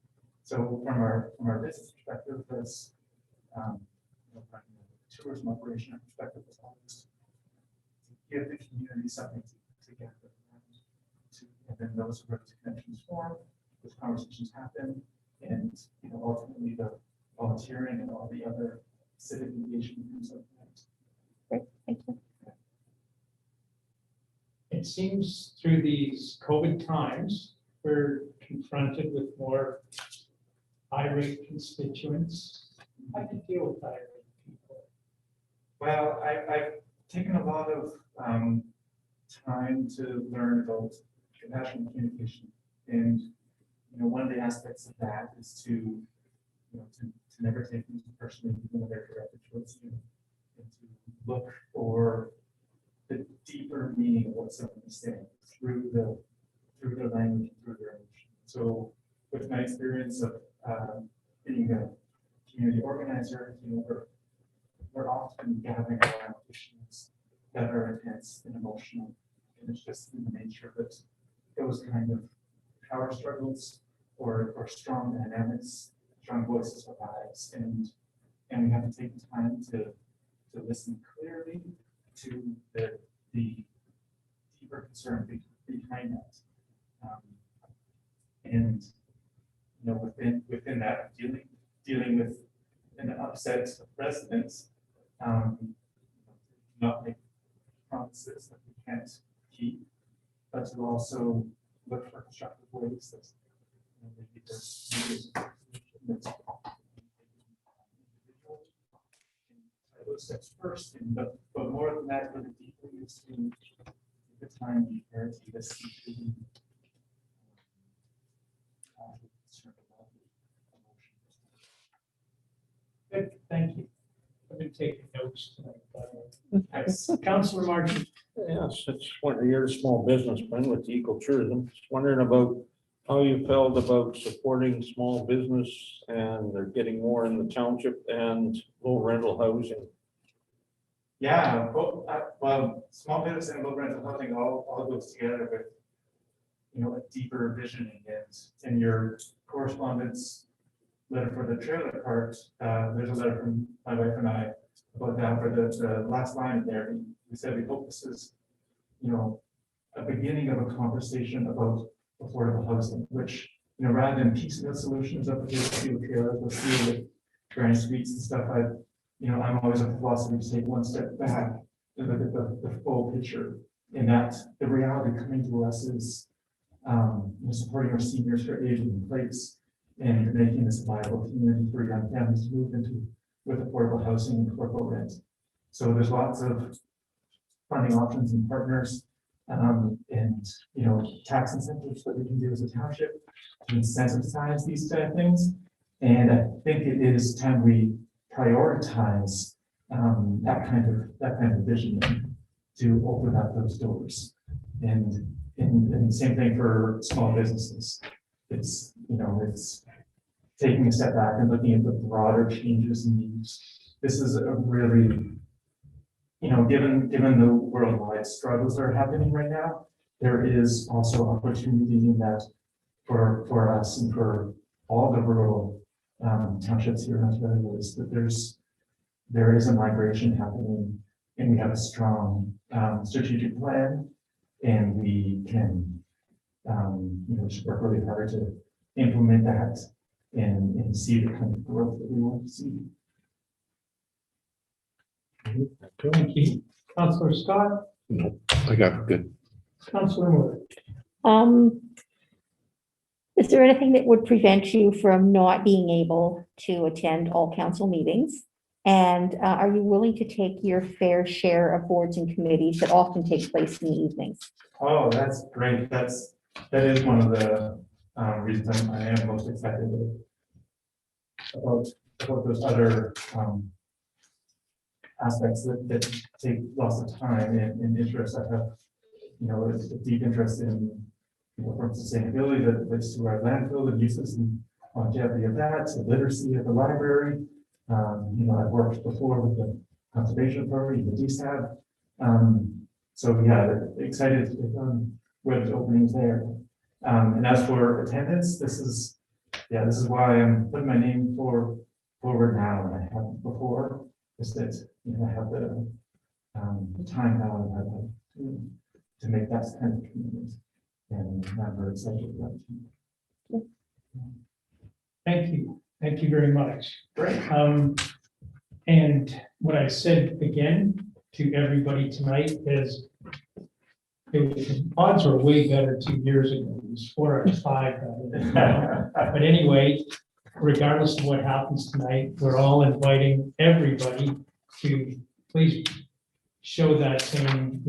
So from our business perspective, that's you know, from a tourism operation perspective, it's always give the community something to gather around. And then those sort of connections form, those conversations happen, and, you know, ultimately the volunteering and all the other civic engagement comes up next. Great, thank you. It seems through these COVID times, we're confronted with more irate constituents. How do you deal with irate people? Well, I've taken a lot of time to learn about compassionate communication. And, you know, one of the aspects of that is to, you know, to never take things personally, even when they're directed towards you, and to look for the deeper meaning of what someone is saying through their language, through their emotion. So with my experience of being a community organizer, you know, we're often gathering around issues that are intense and emotional. And it's just in the nature of it, those kind of power struggles or strong dynamics, strong voices arise. And we have to take the time to listen clearly to the deeper concern behind that. And, you know, within that, dealing with an upset residents, not make promises that we can't keep, but to also look for constructive ways that, you know, maybe there's that's those steps first, but more than that, really deeply is to take the time to prepare to listen to Good, thank you. I've been taking notes tonight. Councillor Martin. Yes, it's one, you're a small businessman with Eco Tourism. Just wondering about how you felt about supporting small business and they're getting more in the township and low rental housing. yeah, well, small business and low rental housing all goes together with, you know, a deeper visioning. And in your correspondence letter for the trailer park, there's a letter from my wife and I about that, for the last line there. We said we hope this is, you know, a beginning of a conversation about affordable housing, which, you know, rather than piecemeal solutions of the steel trailers, we'll see with grand suites and stuff. I'm always of the philosophy to take one step back and look at the full picture. In that the reality coming to us is, you know, supporting our seniors for aging in place and making this a viable community for young families to move into with affordable housing and affordable rent. So there's lots of funding options and partners, and, you know, tax incentives that we can do as a township to incentivize these type of things. And I think it is time we prioritize that kind of vision to open up those doors. And same thing for small businesses. It's, you know, it's taking a step back and looking at the broader changes and needs. This is a really, you know, given the worldwide struggles that are happening right now, there is also opportunity in that for us and for all the rural townships here in Australia, is that there is a migration happening, and we have a strong strategic plan, and we can you know, just work really hard to implement that and see the kind of growth that we want to see. Thank you. Councillor Scott, No, I got good. Councillor Moore. Is there anything that would prevent you from not being able to attend all council meetings? And are you willing to take your fair share of boards and committees that often take place in the evenings? Oh, that's great. That is one of the reasons I am most excited about those other aspects that take lots of time and interest. I have, you know, a deep interest in, you know, from sustainability that relates to our landfill and uses and longevity of that, to literacy at the library. You know, I've worked before with the Conservation Authority, the DSAB. So yeah, excited with the openings there. And as for attendance, this is why I'm putting my name forward now, and I haven't before. Is that, you know, I have time out of my life to make that kind of commitment. And I'm very excited about it. Thank you. Thank you very much. Great. And what I said again to everybody tonight is the odds were way better 2 years ago. It was 4 out of 5. But anyway, regardless of what happens tonight, we're all inviting everybody to please show that same,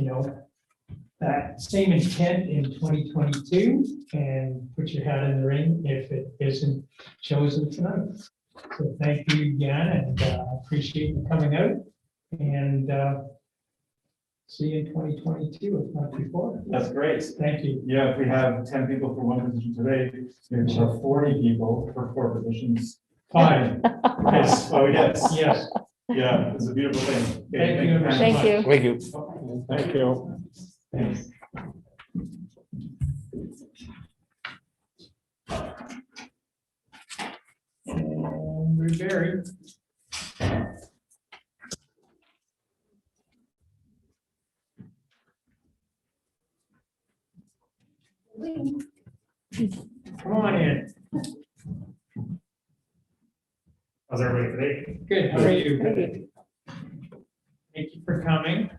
that same intent in 2022 and put your hat in the ring if it isn't chosen tonight. So thank you again, and appreciate you coming out, and see you in 2022, if not before. That's great. Thank you. Yeah, if we have 10 people for one position today, we should have 40 people for 4 positions. 5. Yes, oh, yes. Yes. Yeah, it's a beautiful thing. Okay, Thank you very Thank much. you. Thank you. Thank you. Thanks. And we're buried. Come on in. How's everybody today? Good, how are you? Good. Thank you for coming.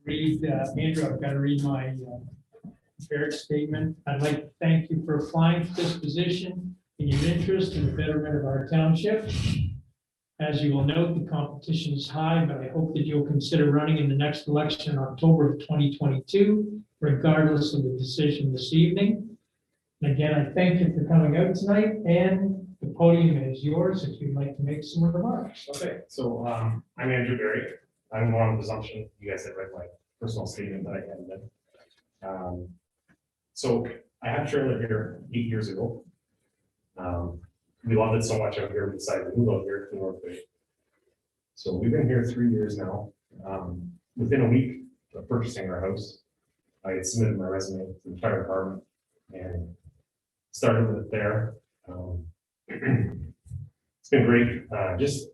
Read, Andrew, I've got to read my fair statement. I'd like to thank you for applying for this position and your interest in the betterment of our township. As you will note, the competition is high, but I hope that you'll consider running in the next election in October of 2022, regardless of the decision this evening. And again, I thank you for coming out tonight, and the podium is yours if you'd like to make some remarks. Okay, so I'm Andrew Berry. I'm on presumption. You guys have read my personal statement that I handed in. So I had a trailer here 8 years ago. We loved it so much out here, we decided to move out here to North Bay. So we've been here 3 years now. Within a week of purchasing our house, I had submitted my resume to the fire department and started with it there. It's been great. Just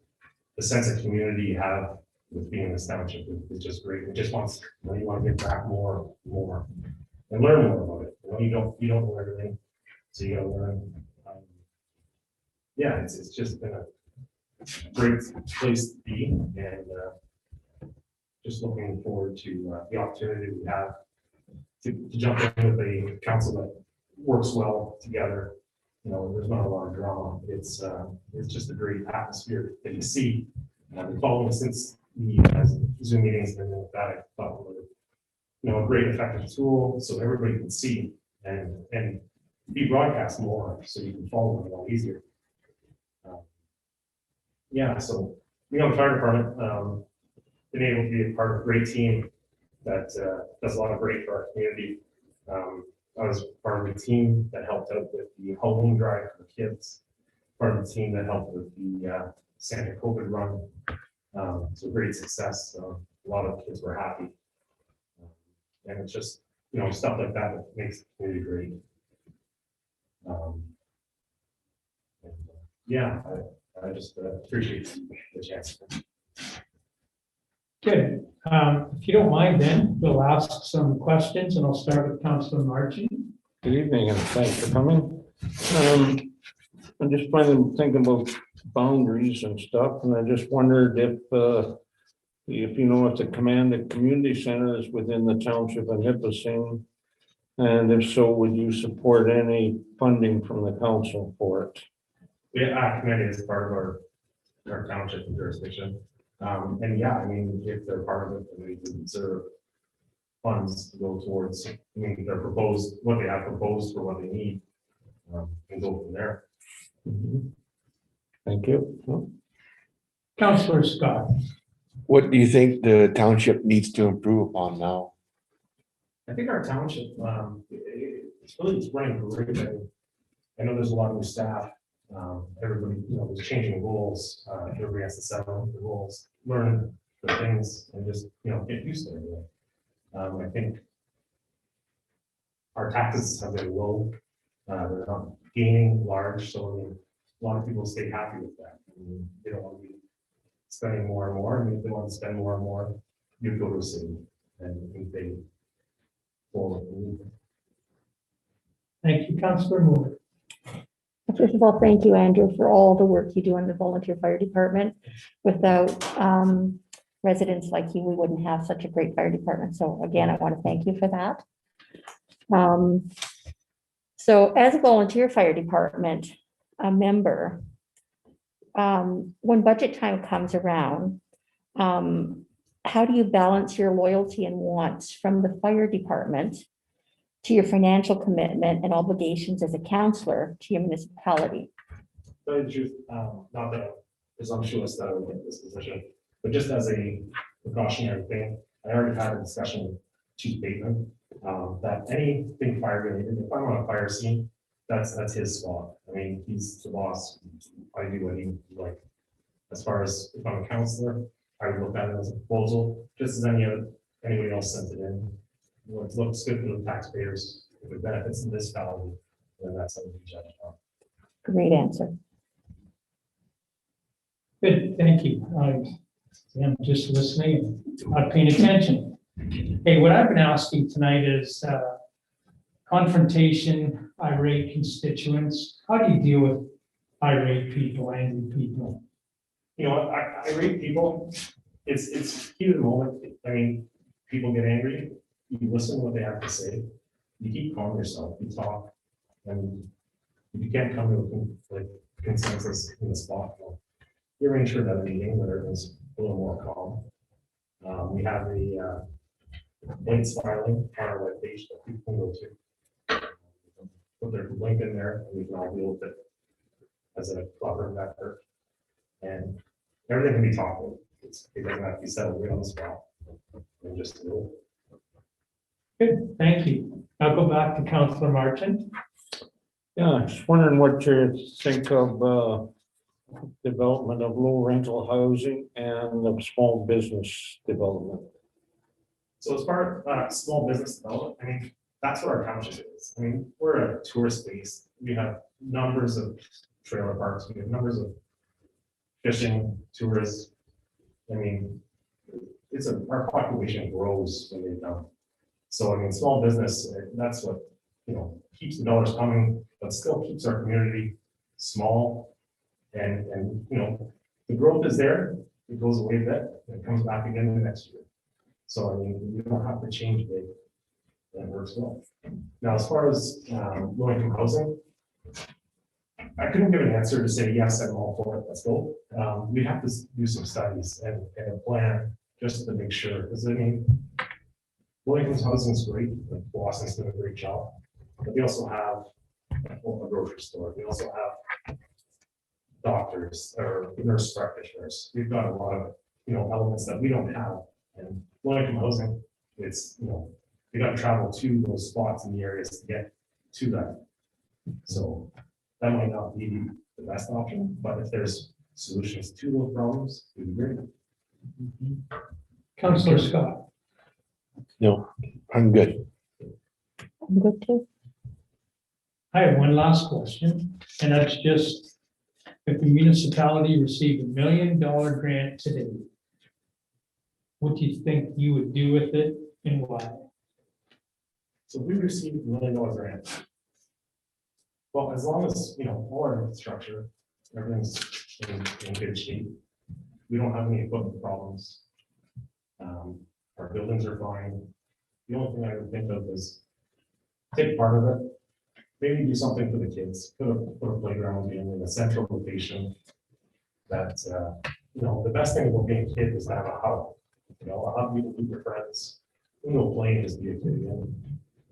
the sense of community you have with being in this township is just great. It just wants, you want to get back more, and learn more about it. You don't know everything, so you gotta learn. Yeah, it's just been a great place to be, and just looking forward to the opportunity we have to jump in with a council that works well together. There's not a lot of drama. It's just a great atmosphere that you see. I've been following since the Zoom meetings and then that I thought were, a great effective tool so everybody can see and be broadcast more so you can follow them a lot easier. So the fire department, been able to be a part of a great team that does a lot of great for our community. I was part of the team that helped out with the Halloween drive for the kids, part of the team that helped with the Santa COVID run. So great success. A lot of kids were happy. And it's just, stuff like that that makes the community great. I just appreciate the chance. Good. If you don't mind, then we'll ask some questions, and I'll start with Councilor Marching. Good evening and thanks for coming. I'm just thinking about boundaries and stuff, and I just wondered if if the command community center is within the township of Nipissing, and if so, would you support any funding from the council for it? Yeah, committee is part of our township jurisdiction. If they're part of it, then we can consider funds to go towards, they're proposed, what they have proposed for what they need, and go from there. Thank you. Councilor Scott. What do you think the township needs to improve upon now? I think our township, it's running great. I know there's a lot of new staff. Everybody, is changing roles. Everybody has to settle the roles, learn the things, and just, get used to it. I think our taxes have been low. They're not gaining large, so a lot of people stay happy with that. They don't want to be spending more and more. They want to spend more and more. you go to the city and they. Forward. Thank you, Councillor Moore. First of all, thank you, Andrew, for all the work you do in the volunteer fire department. Without residents like you, we wouldn't have such a great fire department. So again, I want to thank you for that. So as a volunteer fire department, a member, when budget time comes around, how do you balance your loyalty and wants from the fire department to your financial commitment and obligations as a counselor to your municipality? Tell you the truth, not that I'm presumptuous that I would get this position, but just as a precautionary thing, I already had a discussion with Chief Bateman, that anything fire related, if I'm on a fire scene, that's his spot. I mean, he's the boss. I do what he like. As far as if I'm a counselor, I would look at it as a proposal, just as anybody else sent it in. What looks good for the taxpayers, if it benefits the municipality, then that's something to judge on. Great answer. Good, thank you. I'm just listening and not paying attention. Hey, what I've been asking tonight is confrontation, irate constituents. How do you deal with irate people, angry people? You know, I rate people, it's heat of the moment. I mean, people get angry, you listen to what they have to say, you keep calm yourself, you talk, and if you can't come to a consensus in the spot, you arrange for another meeting where everyone's a little more calm. We have the links filing on our webpage that people can go to. Put their link in there, and we can all deal with it as a collaborative effort. And everything can be talked about. It doesn't have to be settled right on the spot. And just do it. Good, thank you. I'll go back to Councillor Martin. Yeah, just wondering what you think of development of low rental housing and of small business development. So as far as small business development, I mean, that's what our township is. I mean, we're a tourist base. We have numbers of trailer parks. We have numbers of fishing, tourists. I mean, our population grows when they come. So I mean, small business, that's what, keeps the dollars coming, but still keeps our community small. And the growth is there, it goes away a bit, and it comes back again the next year. So I mean, you don't have to change it, and it works well. Now, as far as low-income housing, I couldn't give an answer to say, yes, I'm all for it, let's go. We have to do some studies and a plan just to make sure, because I mean, low-income housing is great, like Boston's doing a great job, but we also have a grocery store, we also have doctors or nurse practitioners. We've got a lot of, elements that we don't have. And low-income housing, it's, we got to travel to those spots in the areas to get to that. So that might not be the best option, but if there's solutions to those problems, we'd be great. Councillor Scott. No, I'm good. I'm good too. I have one last question, and that's just, if the municipality received $1 million grant today, what do you think you would do with it and why? So we received $1 million grant. Well, as long as, all our infrastructure, everything's in good shape. We don't have any equipment problems. Our buildings are fine. The only thing I would think of is take part of it, maybe do something for the kids, put a playground in a central location. That, the best thing about being a kid is to have a hub. A hub you can meet your friends. No plane is be a kid again.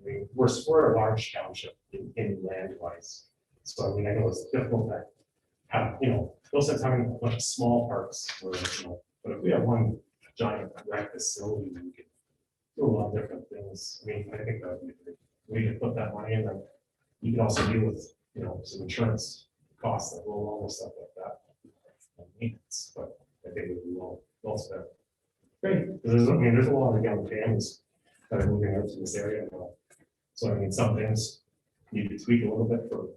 I mean, we're a large township in land wise. So I mean, I know it's difficult to have, those are having a bunch of small parks where, but if we have one giant rec facility, we can do a lot of different things. I mean, I think that would be great. We could put that money in, and you can also deal with, some insurance costs that go along with stuff like that. And maintenance, but I think it would be well spent. Great. There's a lot of young families that are moving out to this area now. So I mean, some things need to tweak a little bit for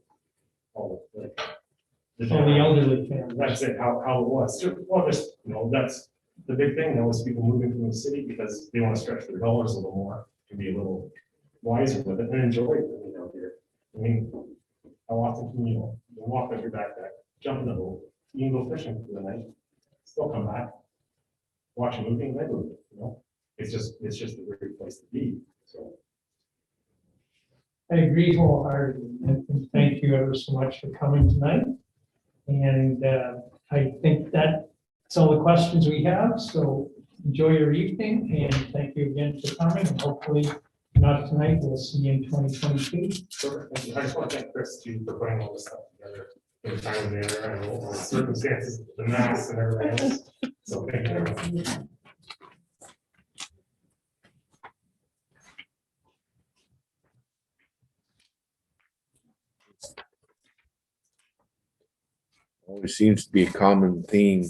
all the For the elderly families. That's it, how it was. Well, just, that's The big thing though is people moving from the city because they want to stretch their dollars a little more, to be a little wiser with it and enjoy living out here. I mean, how often can you walk with your backpack, jump in the boat, you can go fishing for the night, still come back, watch a movie and then move, you know? It's just a great place to be, so. I agree wholeheartedly, and thank you ever so much for coming tonight. And I think that's all the questions we have, so enjoy your evening, and thank you again for coming, and hopefully, not tonight, we'll see you in 2022. Sure, thank you. I just want to thank Chris too for putting all this stuff together. In the time there and all the circumstances, the masks and everything else. So thank you very much. Always seems to be a common theme,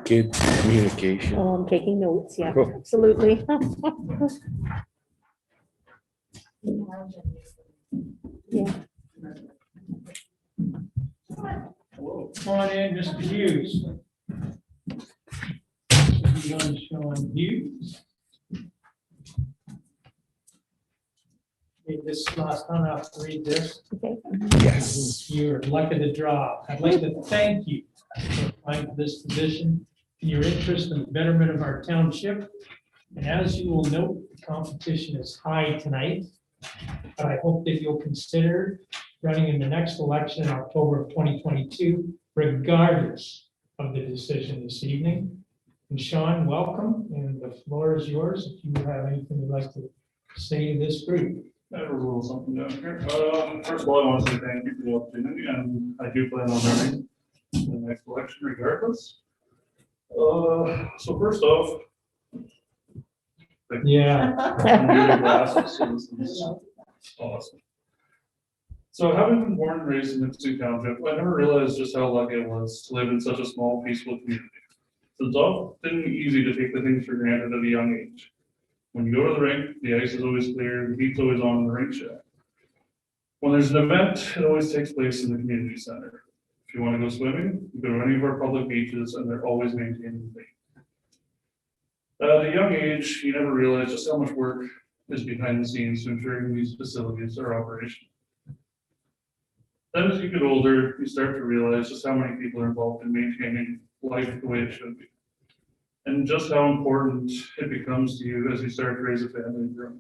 kids communication. Oh, I'm taking notes, yeah, Cool. absolutely. Yeah. Come on in, Mr. Hughes. Sean Hughes. Okay, this last time I have to read this. Okay. Yes. You're lucky to draw. I'd like to thank you for applying for this position and your interest in the betterment of our township. And as you will note, the competition is high tonight. But I hope that you'll consider running in the next election in October of 2022, regardless of the decision this evening. And Sean, welcome, and the floor is yours if you have anything you'd like to say to this group. I have a little something down here. First of all, I want to say thank you for the opportunity, and I do plan on running in the next election regardless. So first off. Yeah. I'm new to glasses, so this is awesome. So having been born and raised in Nipissing Township, I never realized just how lucky I was to live in such a small, peaceful community. So it's often easy to take the things for granted at a young age. When you go to the rink, the ice is always clear, the heat's always on in the rink shack. When there's an event, it always takes place in the community center. If you want to go swimming, you go to any of our public beaches and they're always maintained clean. At a young age, you never realize just how much work is behind the scenes to ensuring these facilities are operational. Then as you get older, you start to realize just how many people are involved in maintaining life the way it should be. And just how important it becomes to you as you start to raise a family and grow.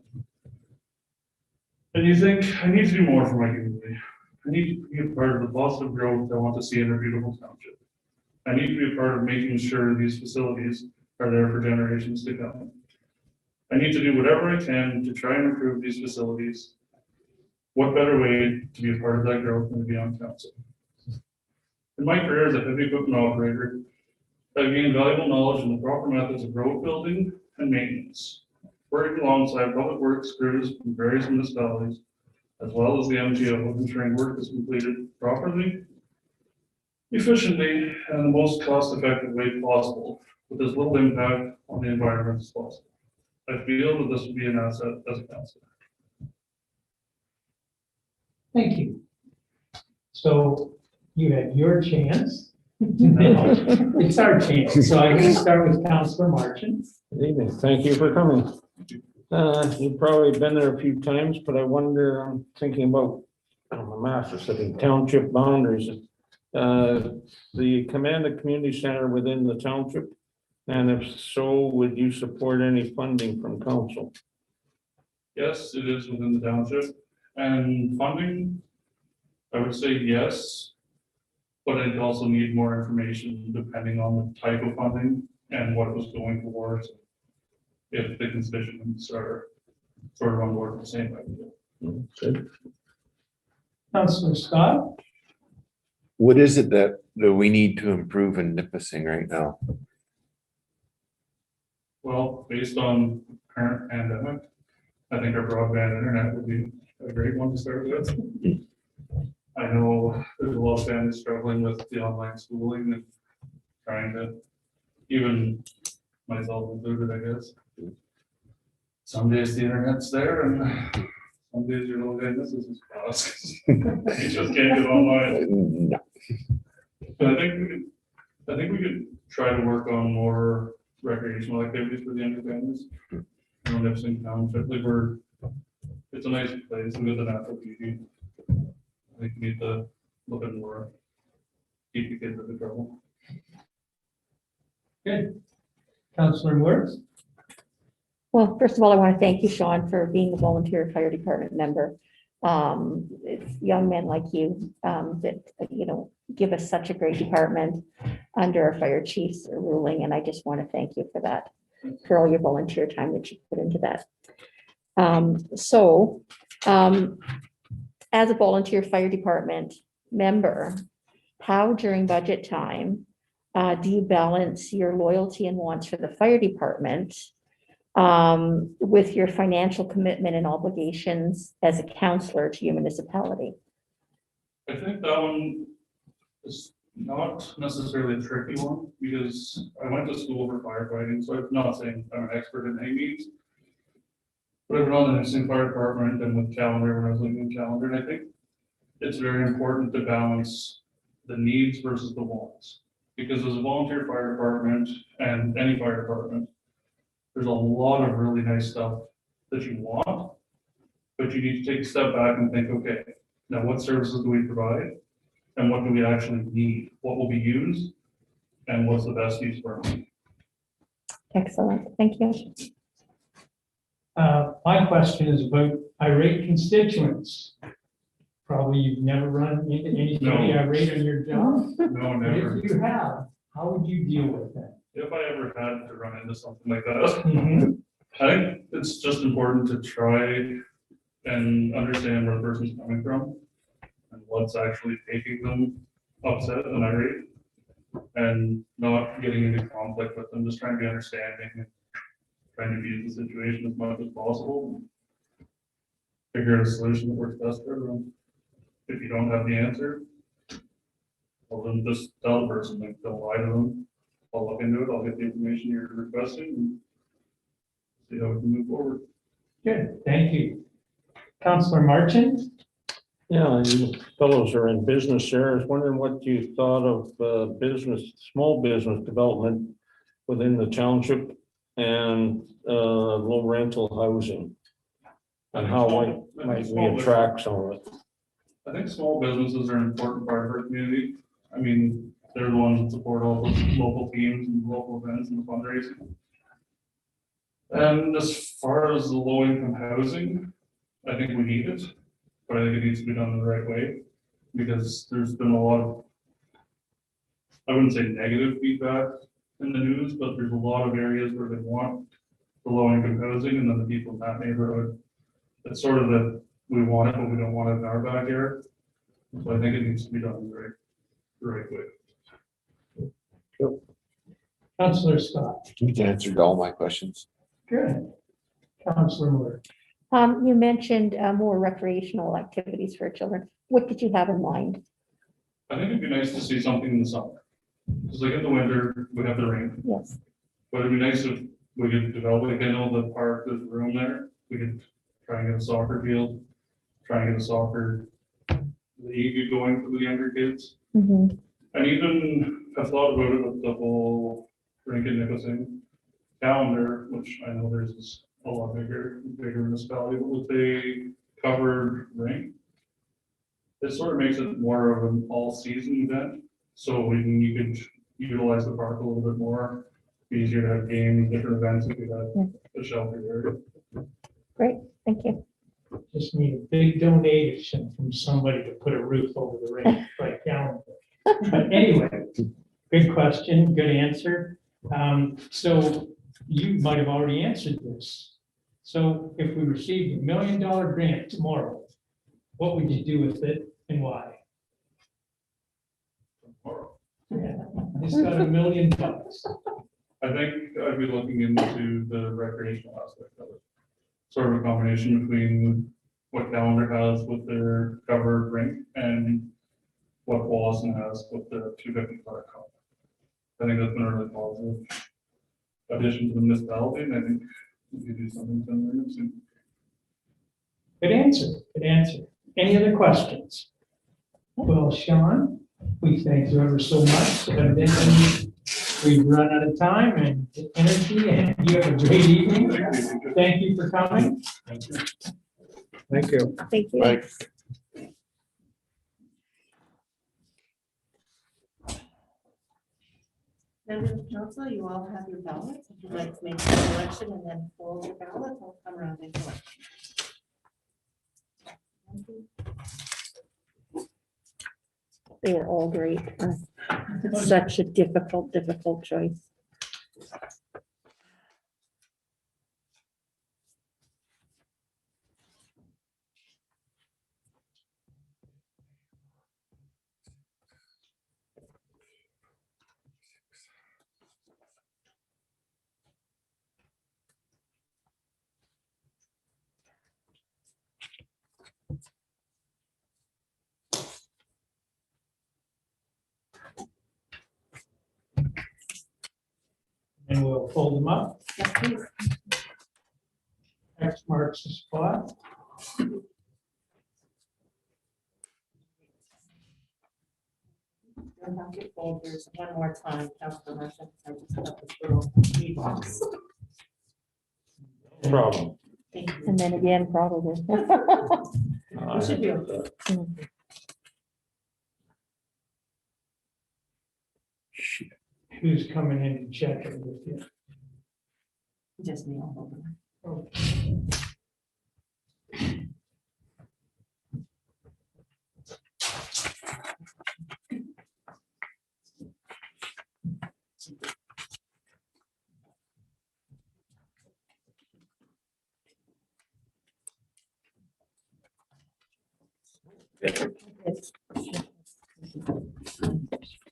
And you think, I need to do more for my community. I need to be a part of the positive growth I want to see in our beautiful township. I need to be a part of making sure these facilities are there for generations to come. I need to do whatever I can to try and improve these facilities. What better way to be a part of that growth than to be on council? In my career as a heavy equipment operator, I've gained valuable knowledge in the proper methods of road building and maintenance, working alongside public works crews from various municipalities, as well as the MGO, ensuring work is completed properly, efficiently, and in the most cost-effective way possible, with as little impact on the environment as possible. I feel that this would be an asset as a council. Thank you. So you had your chance. Now it's our chance. So I'm going to start with Councilor Marchant. Good evening. Thank you for coming. You've probably been there a few times, but I wonder, I'm thinking about, I'm a master setting township boundaries. The command community center within the township, and if so, would you support any funding from council? Yes, it is within the township, and funding, I would say yes, but I'd also need more information depending on the type of funding and what it was going towards. If the constituents are sort of on board with the same idea. Good. Councilor Scott. What is it that we need to improve in Nipissing right now? Well, based on current pandemic, I think our broadband internet would be a great one to start with. I know there's a lot of families struggling with the online schooling and trying to, even myself included, I guess. Some days the internet's there and some days your little guy misses his class. You just can't get online. No. But I think we could try to work on more recreational activities for the younger families. Nipissing Township, it's a nice place with the natural beauty. I think we need to look at more, keep the kids out of trouble. Good. Counselor Woods? Well, first of all, I want to thank you, Sean, for being a volunteer fire department member. It's young men like you that, give us such a great department under our fire chief's ruling, and I just want to thank you for that, for all your volunteer time that you put into that. As a volunteer fire department member, how during budget time do you balance your loyalty and wants for the fire department with your financial commitment and obligations as a counselor to your municipality? I think that one is not necessarily a tricky one, because I went to school for firefighting, so I'm not saying I'm an expert in any means. But I've been on the Nipissing Fire Department and with Calendar when I was living in Calendar, and I think it's very important to balance the needs versus the wants. Because as a volunteer fire department and any fire department, there's a lot of really nice stuff that you want, but you need to take a step back and think, okay, now what services do we provide? And what do we actually need? What will be used? And what's the best use for money? Excellent, thank you. My question is about irate constituents. Probably you've never run into anybody No. irate on your job. No, But never. if you have, how would you deal with that? If I ever had to run into something like that, I think it's just important to try and understand where the person's coming from and what's actually making them upset and irate, and not getting into conflict with them, just trying to be understanding and trying to use the situation as much as possible. Figure out a solution that works best for everyone. If you don't have the answer, well, then just tell the person, like, don't lie to them. I'll look into it, I'll get the information you're requesting and see how we can move forward. Good, thank you. Counselor Marchant? Yeah, you fellows are in business there. I was wondering what you thought of small business development within the township and low rental housing, and how might we attract some of it? I think small businesses are an important part of our community. I mean, they're the ones that support all the local teams and local events and fundraising. And as far as the low income housing, I think we need it, but I think it needs to be done the right way, because there's been a lot of, I wouldn't say negative feedback in the news, but there's a lot of areas where they want the low income housing, and then the people in that neighborhood, it's sort of the, we want it, but we don't want it in our backyard. So I think it needs to be done the right way. Counselor Scott? You've answered all my questions. Good. Counselor Moore? You mentioned more recreational activities for children. What did you have in mind? I think it'd be nice to see something in the summer. Because like in the winter, we have the rain, Yes. but it'd be nice if we could develop, like I know the park, there's room there, we could try and get a soccer field, try and get a soccer league going for the younger kids. Mhm. And even I've thought about it with the whole rink in Nipissing calendar, which I know theirs is a lot bigger municipality, but with a covered rink, it sort of makes it more of an all-season event. So you could utilize the park a little bit more, be easier to have games, different events if we had a shelter area. Great, thank you. Just need a big donation from somebody to put a roof over the rink, like calendar. But anyway, good question, good answer. So you might have already answered this. So if we received $1 million grant tomorrow, what would you do with it and why? Yeah, it's got $1 million. I think I'd be looking into the recreational aspect of it. Sort of a combination between what Calendar has with their covered rink and what Wallason has with the 250 Park Cup. I think that's been a really positive addition to the municipality, and I think we could do something similar soon. Good answer, good answer. Any other questions? Well, Sean, we thank you ever so much. Evidently, We've run out of time and energy, and you have a great evening. Thank you for coming. Thank you. Thank you. Right. Members of council, you all have your ballots. If you'd like to make a selection and then fold your ballot, I'll come around and collect. They were all great. It's such a difficult choice. And we'll fold them up. Yes, please. X marks the spot. Don't have to fold yours one more time, Councilor Mercer. I just got this little key box. No problem. Thank you. And then again, probably. You should be okay. Who's coming in and checking with you? Just me. I'll hold them.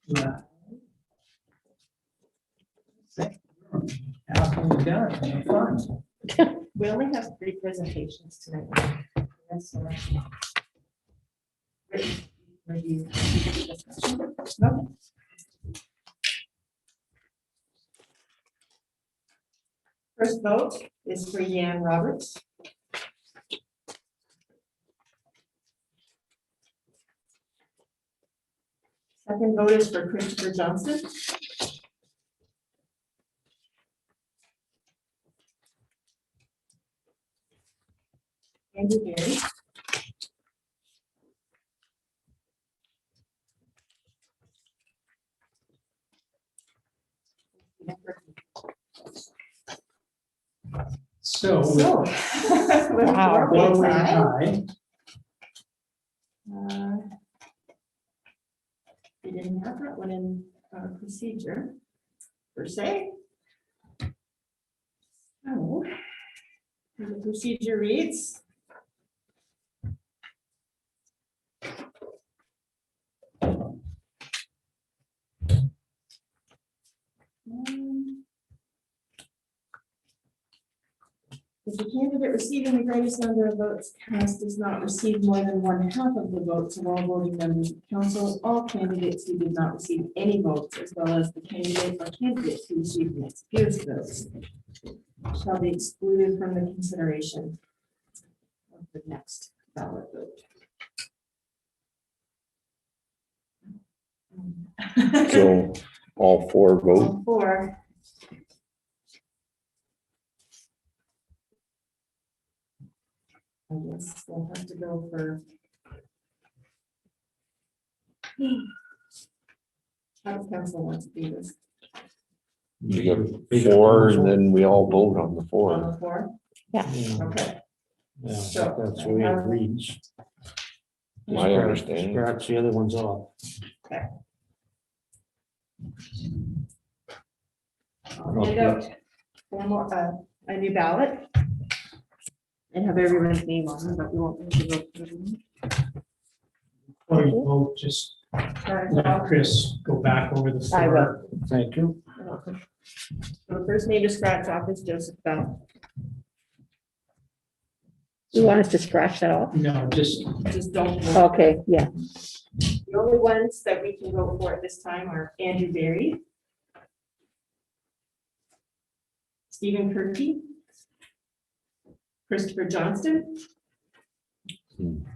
Yeah. How come we done? Have fun. We only have 3 presentations tonight. That's all right. Review. Discussion. Okay. First vote is for Yan Roberts. Second vote is for Christopher Johnson. Andy Berry. So. So. Wow. What were Tie. you We didn't have that one in our procedure per se. So, the procedure reads. If the candidate receiving the greatest number of votes cast does not receive more than 1/2 of the votes of all voting members of council, all candidates who did not receive any votes, as well as the candidate or candidates who received mixed votes, shall be excluded from the consideration of the next ballot vote. So all 4 vote. All 4. I guess we'll have to go for. How does council want to do this? You got 4 and then we all vote on the 4. On the 4? Okay. Yeah, So- that's the way it reads. My understanding. Scratch the other ones off. I'll hand out one more, a new ballot. And have everyone's name on it, but we won't need to vote for everyone. Before you vote, just let Chris go back over the I floor. Thank you. So the first name to scratch off is Joseph Bell. You want us to scratch that off? No, just Just don't vote. Okay, yeah. The only ones that we can vote for at this time are Andrew Berry, Stephen Kirky, Christopher Johnston,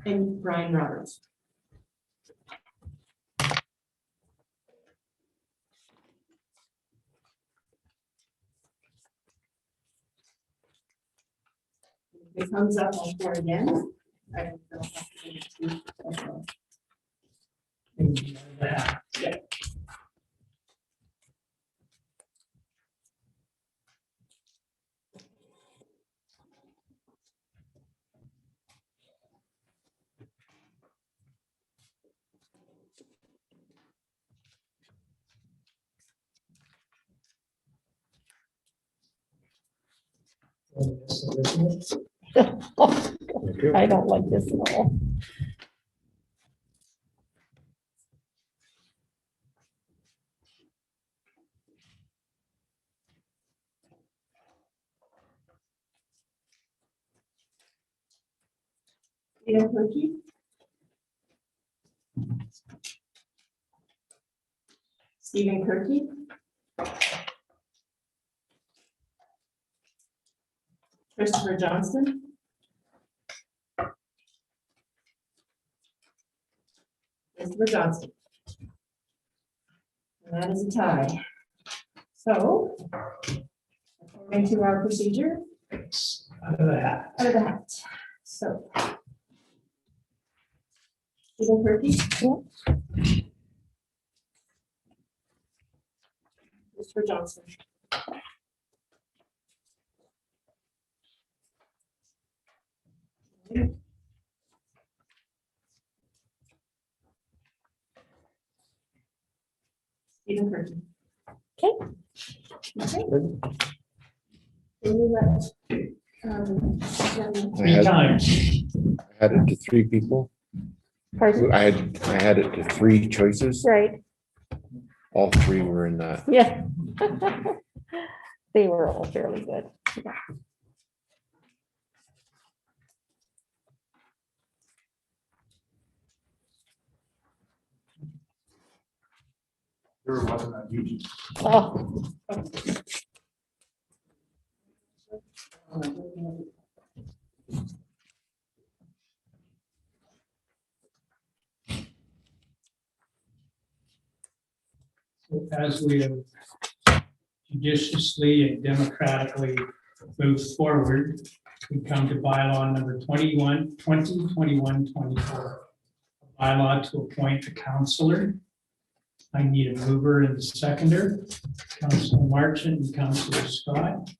and Brian Roberts. If it comes up, I'll pour again. I don't know if I can do it. Yeah. I don't like this at all. Stephen Kirky. Stephen Kirky. Christopher Johnston. Christopher Johnston. And that is a tie. So, according to our procedure, Out of the hat. out of the hat. So. Stephen Kirky. Christopher Johnston. Stephen Kirky. Okay. Okay. Can we let, I Three had, times. I had it to 3 people. Pardon? I had it to 3 choices. Right, All 3 were in that. yeah. They were all fairly good. There wasn't a huge. Oh, So as we have judiciously and democratically moved forward, we come to bylaw number 2021-24. Bylaw to appoint a counselor. I need a mover and a seconder, Councilor Marchant and Councilor Scott.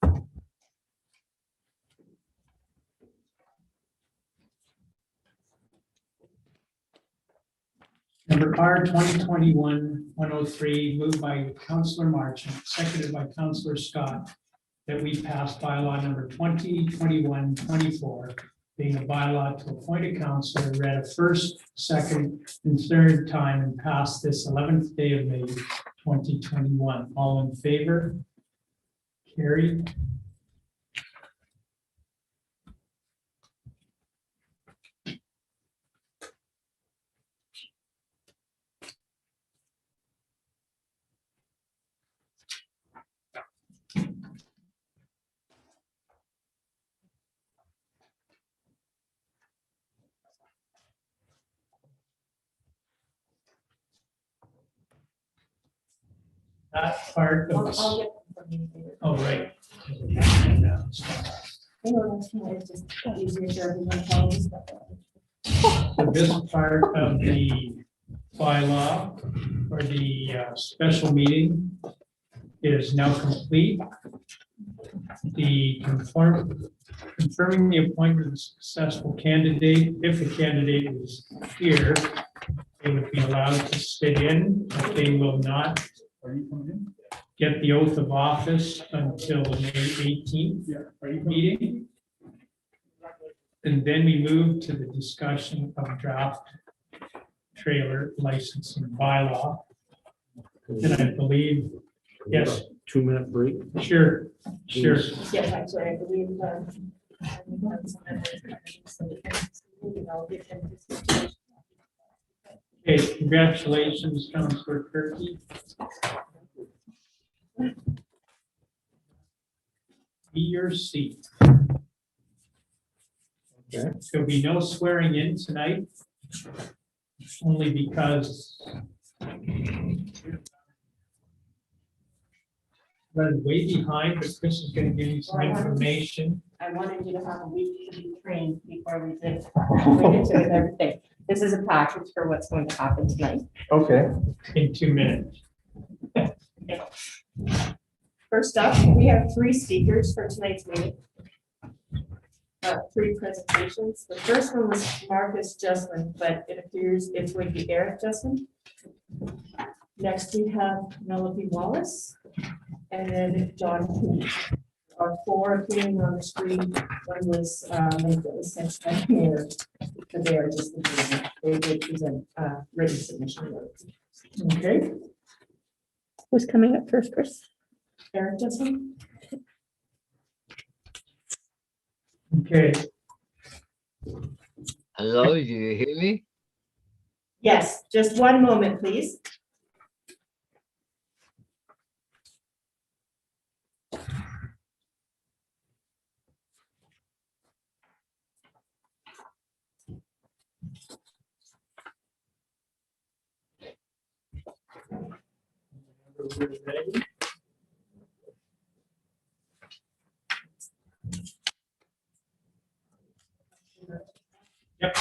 Number R 2021-103, moved by Councilor Marchant, seconded by Councilor Scott, that we pass bylaw number 2021-24, being a bylaw to appoint a counselor, read a first, second, and third time and pass this 11th day of May 2021. All in favor? Carried. That part of, I'll get from you later. oh, right. I know, that's fine, it's just easier for everyone to follow this stuff. So this part of the bylaw for the special meeting is now complete. The confirming the appointment of a successful candidate, if the candidate is here, they would be allowed to sit in, but they will not get the oath of office until the May 18th meeting. And then we move to the discussion of draft trailer licensing bylaw. And I believe, yes, 2-minute break. sure, sure. Yes, actually, I believe, we have some members, so we can, I'll get them to speak. Okay, congratulations, Councilor Kirky. Be your seat. Okay. There'll be no swearing in tonight, only because running way behind, but Chris is going to give you some information. I wanted you to have a week to be trained before we did with everything. This is a package for what's going to happen tonight. Okay. In 2 minutes. First up, we have 3 speakers for tonight's meeting. 3 presentations. The first one was Marcus Justman, but it appears it's going to be Eric Justman. Next, we have Penelope Wallace and then John Cooney. Our 4 appearing on the screen. One was sent by Mayor, but they are just they did present written submission. Okay. Who's coming up first, Chris? Eric Justman. Okay. Hello, do you hear me? Yes, just one moment, please. Yep.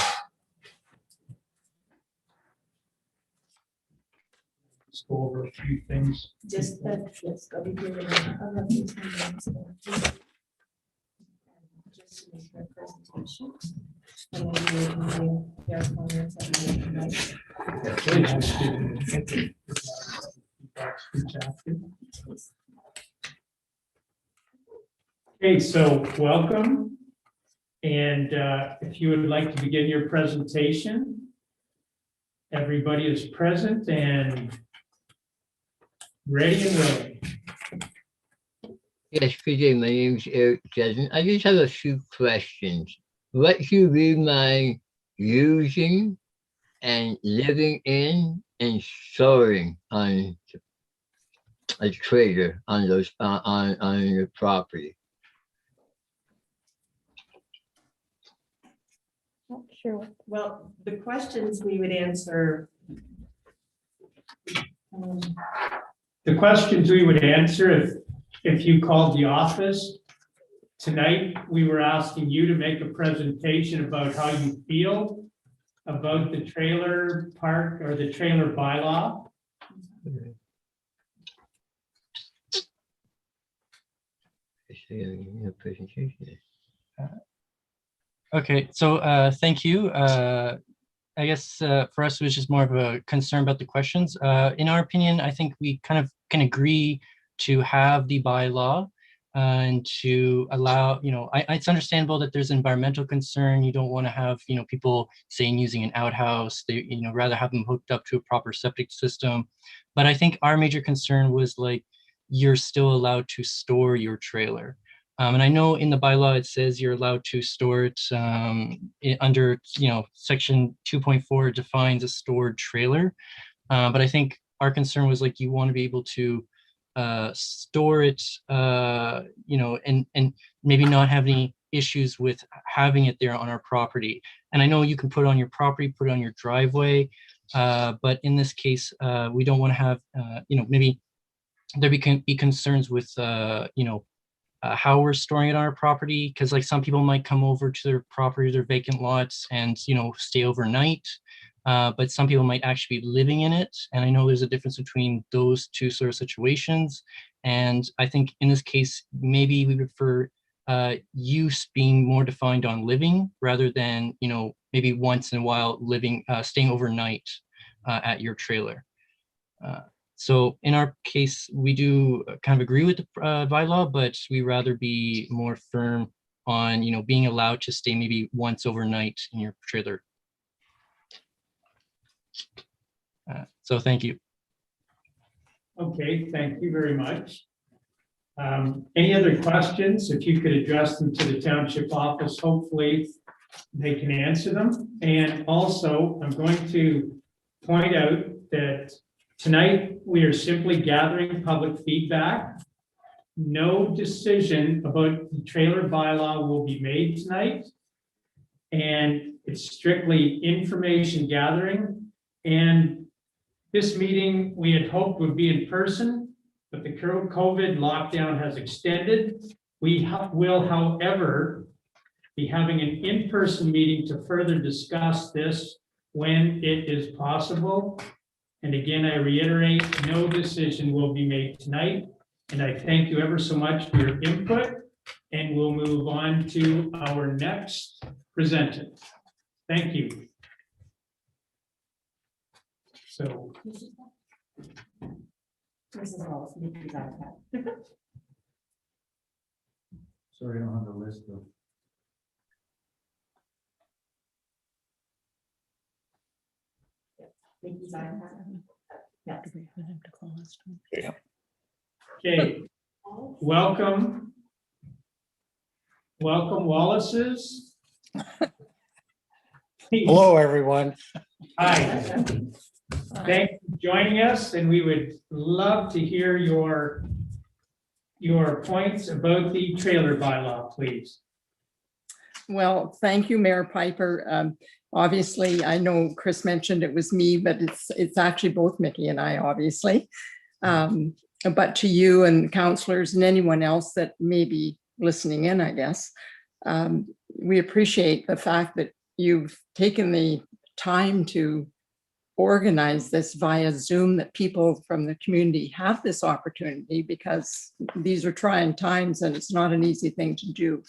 Let's go over a few things. Just yes, go be here. I'll have you 10 minutes. Just to make my presentation. And then you their comments and Okay, so welcome. And if you would like to begin your presentation, everybody is present and ready and willing. Yes, good day. My name is Eric Jessen. I just have a few questions. What do you really mind using and living in and storing on a trailer on those on your property? Not sure. well, the questions we would answer. The questions we would answer if you called the office tonight, we were asking you to make a presentation about how you feel about the trailer park or the trailer bylaw. Okay, so thank you. I guess for us, it was just more of a concern about the questions. In our opinion, I think we kind of can agree to have the bylaw and to allow, it's understandable that there's environmental concern. You don't want to have, people saying using an outhouse, they, rather have them hooked up to a proper septic system. But I think our major concern was like, you're still allowed to store your trailer. And I know in the bylaw, it says you're allowed to store it under, section 2.4 defines a stored trailer. But I think our concern was like, you want to be able to store it, and maybe not have any issues with having it there on our property. And I know you can put it on your property, put it on your driveway. But in this case, we don't want to have, maybe there be concerns with, how we're storing it on our property, because like some people might come over to their property, their vacant lots, and stay overnight. But some people might actually be living in it, and I know there's a difference between those two sort of situations. And I think in this case, maybe we prefer use being more defined on living rather than maybe once in a while living, staying overnight at your trailer. So in our case, we do kind of agree with the bylaw, but we rather be more firm on, being allowed to stay maybe once overnight in your trailer. So thank you. Okay, thank you very much. Any other questions? If you could address them to the township office, hopefully they can answer them. And also, I'm going to point out that tonight, we are simply gathering public feedback. No decision about the trailer bylaw will be made tonight. And it's strictly information gathering. And this meeting, we had hoped would be in person, but the COVID lockdown has extended. Will, however, be having an in-person meeting to further discuss this when it is possible. And again, I reiterate, no decision will be made tonight. And I thank you ever so much for your input. And we'll move on to our next presenter. Thank you. So, Mrs. Wallace, Nikki's iPad. Sorry, I don't have the list of. Nikki's iPad. Yes. okay, welcome. Welcome, Wallace's. Hello, everyone. Hi. Thank you for joining us, and we would love to hear your points about the trailer bylaw, please. Well, thank you, Mayor Piper. Obviously, I know Chris mentioned it was me, but it's actually both Mickey and I, obviously. But to you and councillors and anyone else that may be listening in, I guess, we appreciate the fact that you've taken the time to organize this via Zoom, that people from the community have this opportunity, because these are trying times and it's not an easy thing to do.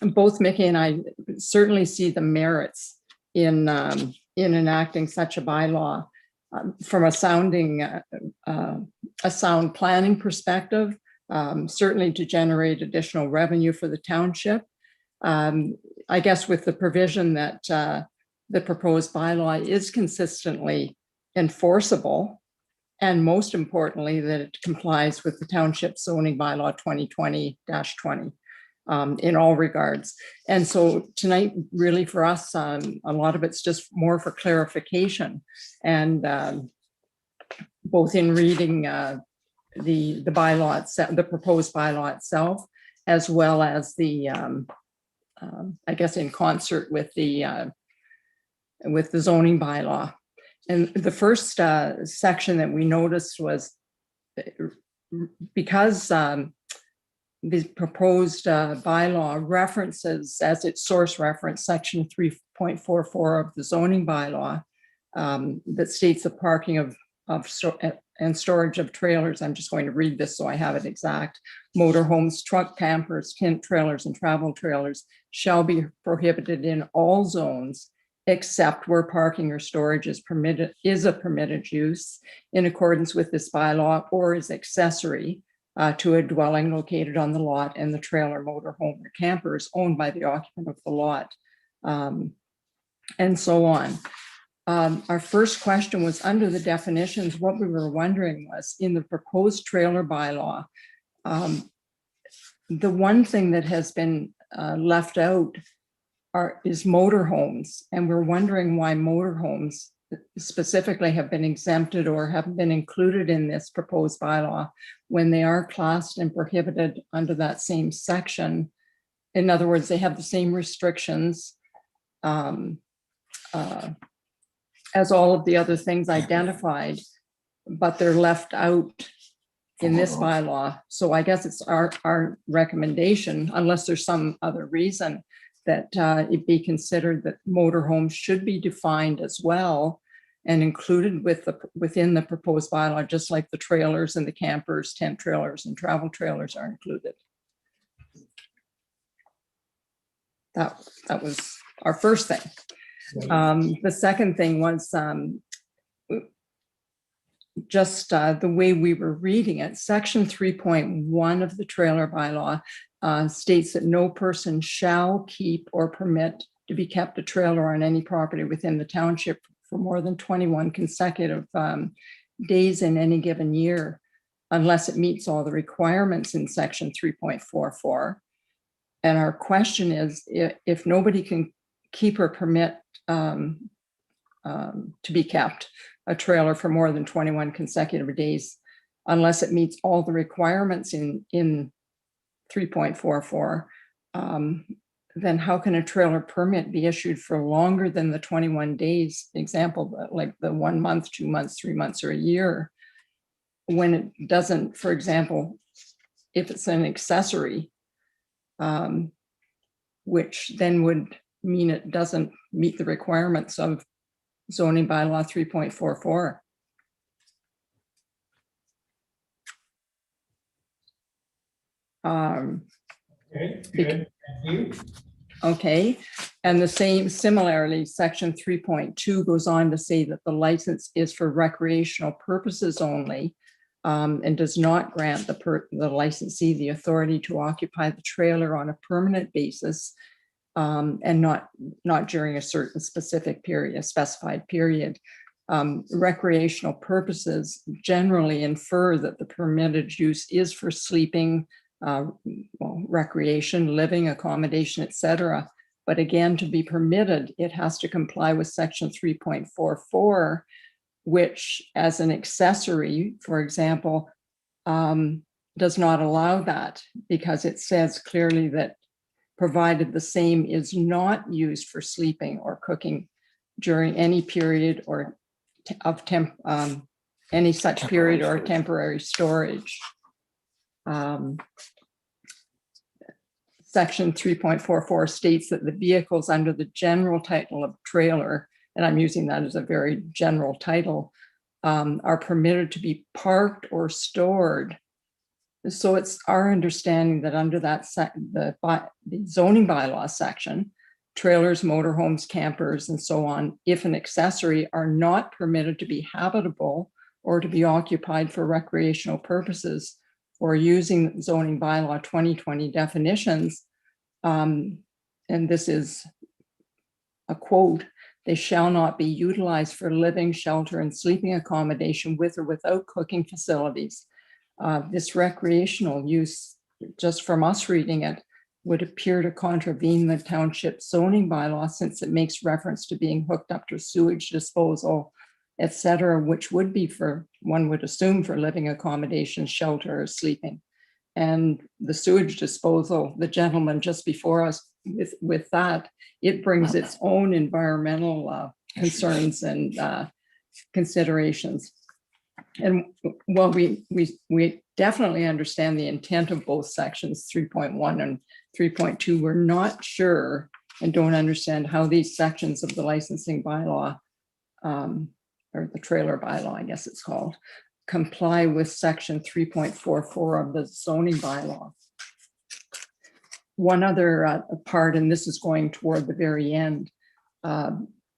Both Mickey and I certainly see the merits in enacting such a bylaw from a sound planning perspective, certainly to generate additional revenue for the township. I guess with the provision that the proposed bylaw is consistently enforceable, and most importantly, that it complies with the township zoning bylaw 2020-20 in all regards. And so tonight, really for us, a lot of it's just more for clarification, and both in reading the bylaw itself, the proposed bylaw itself, as well as the I guess in concert with the zoning bylaw. And the first section that we noticed was because the proposed bylaw references as its source reference section 3.44 of the zoning bylaw that states the parking and storage of trailers. I'm just going to read this so I have it exact. Motorhomes, truck campers, tent trailers, and travel trailers shall be prohibited in all zones except where parking or storage is a permitted use in accordance with this bylaw, or is accessory to a dwelling located on the lot, and the trailer, motorhome, or camper is owned by the occupant of the lot, and so on. Our first question was under the definitions. What we were wondering was, in the proposed trailer bylaw, the one thing that has been left out is motorhomes, and we're wondering why motorhomes specifically have been exempted or haven't been included in this proposed bylaw when they are classed and prohibited under that same section. In other words, they have the same restrictions as all of the other things identified, but they're left out in this bylaw. So I guess it's our recommendation, unless there's some other reason, that it be considered that motorhomes should be defined as well and included within the proposed bylaw, just like the trailers and the campers, tent trailers, and travel trailers are included. That was our first thing. The second thing was just the way we were reading it. Section 3.1 of the trailer bylaw states that no person shall keep or permit to be kept a trailer on any property within the township for more than 21 consecutive days in any given year, unless it meets all the requirements in section 3.44. And our question is, if nobody can keep or permit to be kept a trailer for more than 21 consecutive days, unless it meets all the requirements in 3.44, then how can a trailer permit be issued for longer than the 21 days, example, like the 1 month, 2 months, 3 months, or a year, when it doesn't, for example, if it's an accessory, which then would mean it doesn't meet the requirements of zoning bylaw 3.44. Okay, good, thank you. Okay, and the same, similarly, section 3.2 goes on to say that the license is for recreational purposes only, and does not grant the licensee the authority to occupy the trailer on a permanent basis, and not during a certain specific period, a specified period. Recreational purposes generally infer that the permitted use is for sleeping, recreation, living, accommodation, etc. But again, to be permitted, it has to comply with section 3.44, which as an accessory, for example, does not allow that, because it says clearly that provided the same is not used for sleeping or cooking during any period or of any such period or temporary storage. Section 3.44 states that the vehicles under the general title of trailer, and I'm using that as a very general title, are permitted to be parked or stored. So it's our understanding that under that the zoning bylaw section, trailers, motorhomes, campers, and so on, if an accessory, are not permitted to be habitable or to be occupied for recreational purposes, or using zoning bylaw 2020 definitions, and this is a quote, they shall not be utilized for living, shelter, and sleeping accommodation with or without cooking facilities. This recreational use, just from us reading it, would appear to contravene the township zoning bylaw, since it makes reference to being hooked up to sewage disposal, etc., which would be for, one would assume, for living accommodation, shelter, or sleeping. And the sewage disposal, the gentleman just before us with that, it brings its own environmental concerns and considerations. And while we definitely understand the intent of both sections 3.1 and 3.2, we're not sure and don't understand how these sections of the licensing bylaw, or the trailer bylaw, I guess it's called, comply with section 3.44 of the zoning bylaw. One other part, and this is going toward the very end,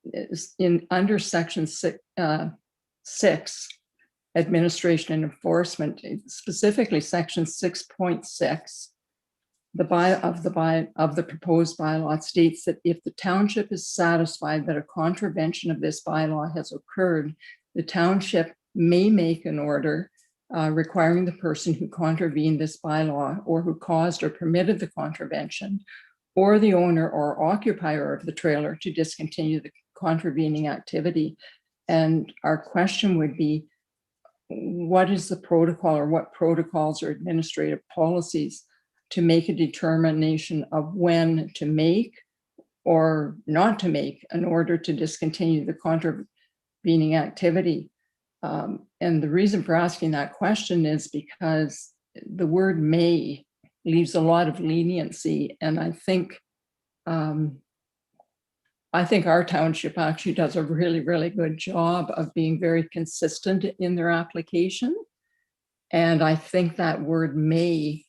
is under section 6, administration and enforcement, specifically section 6.6, of the proposed bylaw states that if the township is satisfied that a contravention of this bylaw has occurred, the township may make an order requiring the person who contravened this bylaw, or who caused or permitted the contravention, or the owner or occupier of the trailer, to discontinue the contravening activity. And our question would be, what is the protocol, or what protocols or administrative policies to make a determination of when to make or not to make an order to discontinue the contravening activity? And the reason for asking that question is because the word may leaves a lot of leniency. And I think our township actually does a really, really good job of being very consistent in their application. And I think that word may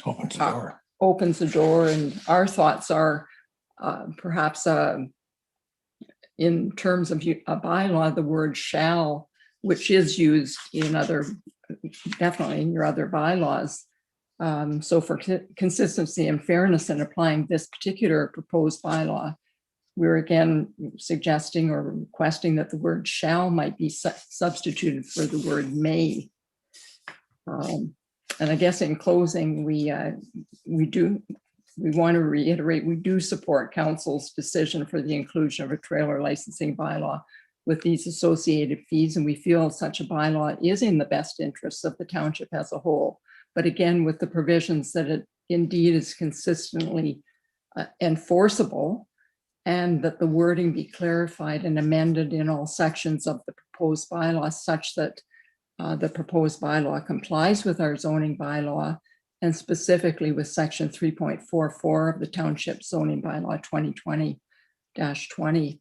opens the door. And our thoughts are perhaps in terms of a bylaw, the word shall, which is used in definitely in your other bylaws. So for consistency and fairness in applying this particular proposed bylaw, we're again suggesting or requesting that the word shall might be substituted for the word may. And I guess in closing, we want to reiterate, we do support council's decision for the inclusion of a trailer licensing bylaw with these associated fees. And we feel such a bylaw is in the best interests of the township as a whole. But again, with the provisions that it indeed is consistently enforceable, and that the wording be clarified and amended in all sections of the proposed bylaw such that the proposed bylaw complies with our zoning bylaw and specifically with section 3.44 of the Township zoning bylaw 2020-20.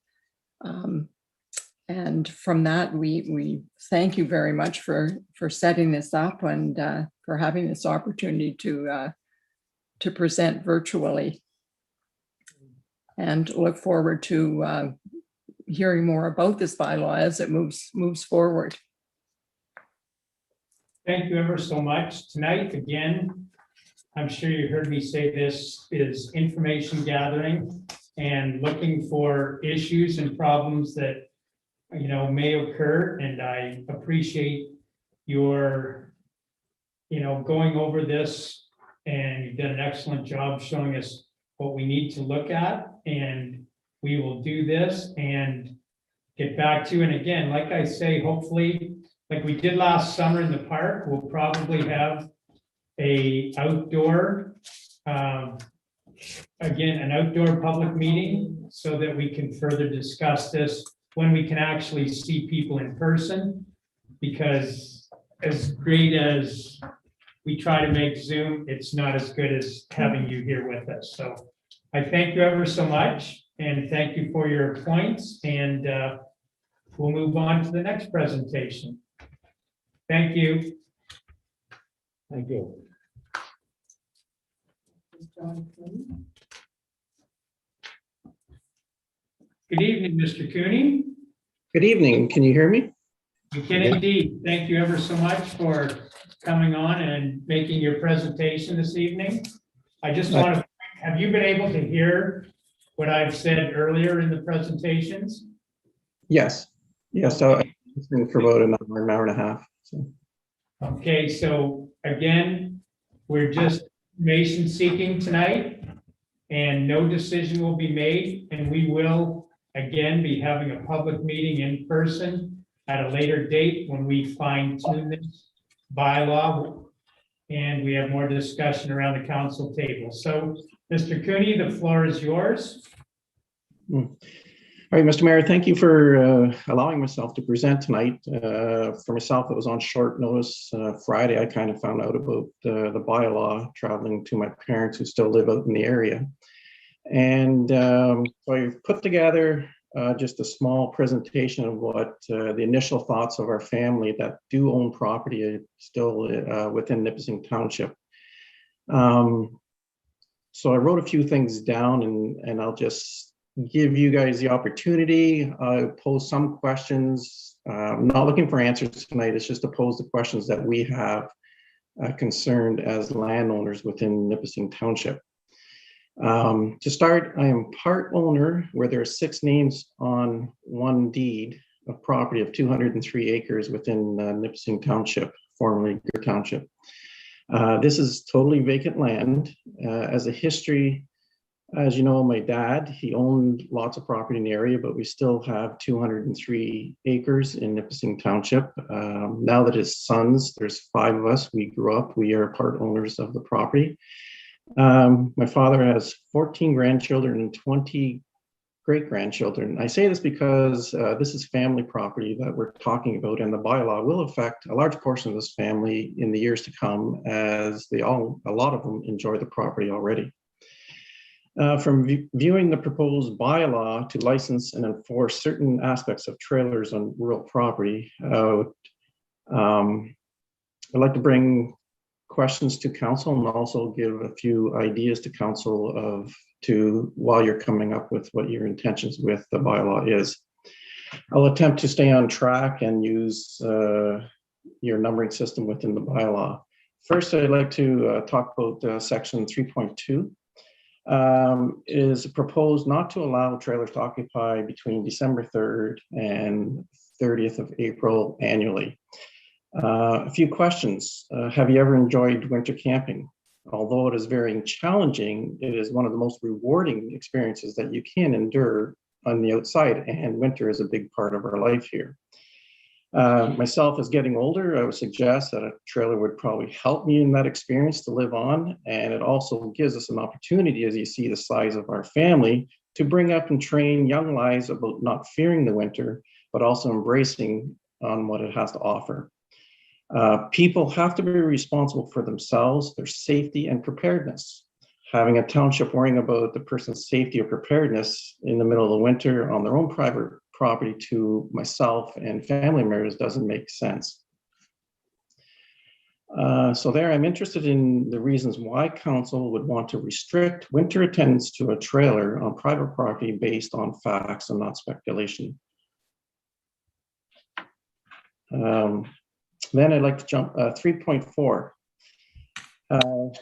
And from that, we thank you very much for setting this up and for having this opportunity to present virtually. And look forward to hearing more about this bylaw as it moves forward. Thank you ever so much. Tonight, again, I'm sure you heard me say this is information gathering and looking for issues and problems that, you know, may occur. And I appreciate your, you know, going over this, and you've done an excellent job showing us what we need to look at, and we will do this and get back to you. And again, like I say, hopefully, like we did last summer in the park, we'll probably have a outdoor, again, an outdoor public meeting so that we can further discuss this when we can actually see people in person. Because as great as we try to make Zoom, it's not as good as having you here with us. So I thank you ever so much, and thank you for your points, and we'll move on to the next presentation. Thank you. Thank you. Good evening, Mr. Cooney. Good evening. Can you hear me? You can indeed. Thank you ever so much for coming on and making your presentation this evening. I just want to, have you been able to hear what I've said earlier in the presentations? Yes. Yes. So I listened for about an hour and a half. So. Okay, so again, we're just information seeking tonight, and no decision will be made, and we will again be having a public meeting in person at a later date when we fine tune this bylaw and we have more discussion around the council table. So Mr. Cooney, the floor is yours. All right, Mr. Mayor, thank you for allowing myself to present tonight. For myself, it was on short notice. Friday, I kind of found out about the bylaw, traveling to my parents who still live out in the area. And so I've put together just a small presentation of what the initial thoughts of our family that do own property still within Nipissing Township. So I wrote a few things down, and I'll just give you guys the opportunity, pose some questions. I'm not looking for answers tonight. It's just to pose the questions that we have concerned as landowners within Nipissing Township. To start, I am part owner where there are 6 names on one deed of property of 203 acres within Nipissing Township, formerly Greer Township. This is totally vacant land. As a history, as you know, my dad, he owned lots of property in the area, but we still have 203 acres in Nipissing Township. Now that his sons, there's 5 of us, we grew up, we are part owners of the property. My father has 14 grandchildren and 20 great-grandchildren. I say this because this is family property that we're talking about, and the bylaw will affect a large portion of this family in the years to come, as a lot of them enjoy the property already. From viewing the proposed bylaw to license and enforce certain aspects of trailers on rural property, I'd like to bring questions to council and also give a few ideas to council while you're coming up with what your intentions with the bylaw is. I'll attempt to stay on track and use your numbering system within the bylaw. First, I'd like to talk about section 3.2. Is proposed not to allow trailers to occupy between December 3rd and 30th of April annually. A few questions. Have you ever enjoyed winter camping? Although it is very challenging, it is one of the most rewarding experiences that you can endure on the outside, and winter is a big part of our life here. Myself, as getting older, I would suggest that a trailer would probably help me in that experience to live on, and it also gives us an opportunity, as you see the size of our family, to bring up and train young lives about not fearing the winter, but also embracing on what it has to offer. People have to be responsible for themselves, their safety and preparedness. Having a township worrying about the person's safety or preparedness in the middle of the winter on their own private property to myself and family members doesn't make sense. So there, I'm interested in the reasons why council would want to restrict winter attendance to a trailer on private property based on facts and not speculation. Then I'd like to jump 3.4.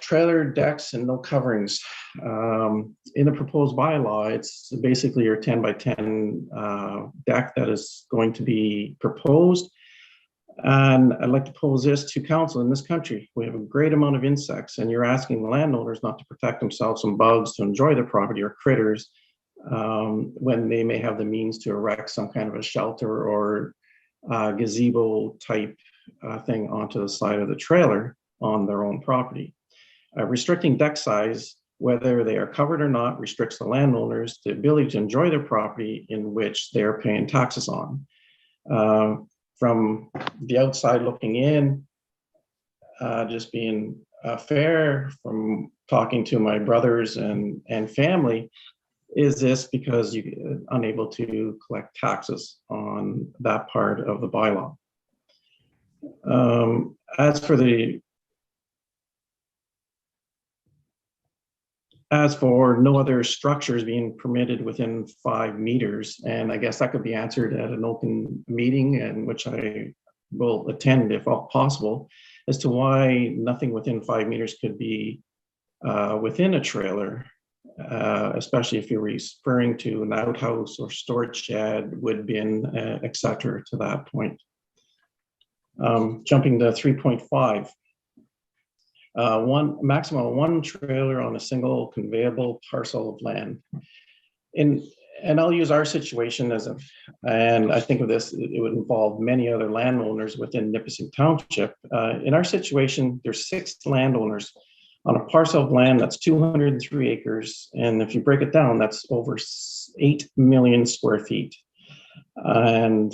Trailer decks and no coverings. In the proposed bylaw, it's basically your 10 by 10 deck that is going to be proposed. And I'd like to pose this to council. In this country, we have a great amount of insects, and you're asking landowners not to protect themselves from bugs to enjoy their property or critters when they may have the means to erect some kind of a shelter or gazebo type thing onto the side of the trailer on their own property. Restricting deck size, whether they are covered or not, restricts the landowners the ability to enjoy their property in which they are paying taxes on. From the outside looking in, just being fair, from talking to my brothers and family, is this because you're unable to collect taxes on that part of the bylaw. As for no other structures being permitted within 5 meters, and I guess that could be answered at an open meeting, in which I will attend if possible, as to why nothing within 5 meters could be within a trailer, especially if you're referring to an outhouse or storage shed, wood bin, etc. to that point. Jumping to 3.5. Maximum of 1 trailer on a single conveyable parcel of land. And I'll use our situation and I think of this, it would involve many other landowners within Nipissing Township. In our situation, there's 6 landowners on a parcel of land that's 203 acres. And if you break it down, that's over 8 million square feet. And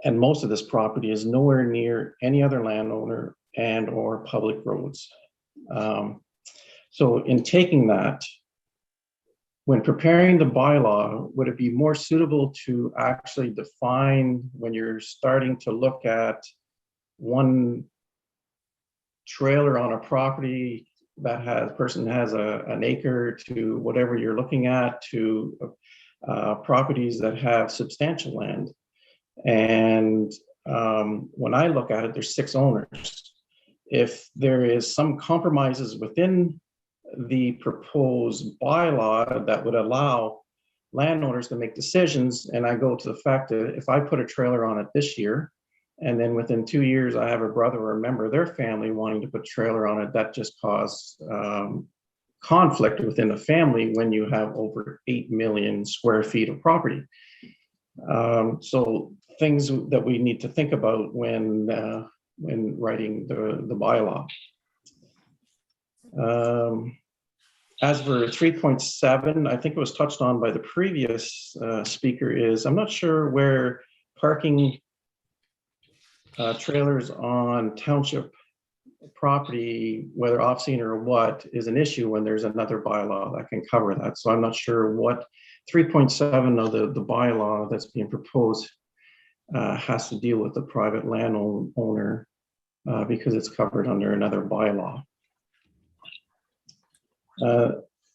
most of this property is nowhere near any other landowner and or public roads. So in taking that, when preparing the bylaw, would it be more suitable to actually define, when you're starting to look at 1 trailer on a property that has an acre, to whatever you're looking at, to properties that have substantial land? And when I look at it, there's 6 owners. If there is some compromises within the proposed bylaw that would allow landowners to make decisions, and I go to the fact that if I put a trailer on it this year, and then within 2 years I have a brother or a member of their family wanting to put a trailer on it, that just causes conflict within the family when you have over 8 million square feet of property. So things that we need to think about when writing the bylaw. As for 3.7, I think it was touched on by the previous speaker, is I'm not sure where parking trailers on township property, whether off-scene or what, is an issue when there's another bylaw that can cover that. So I'm not sure what 3.7 of the bylaw that's being proposed has to deal with the private landowner because it's covered under another bylaw.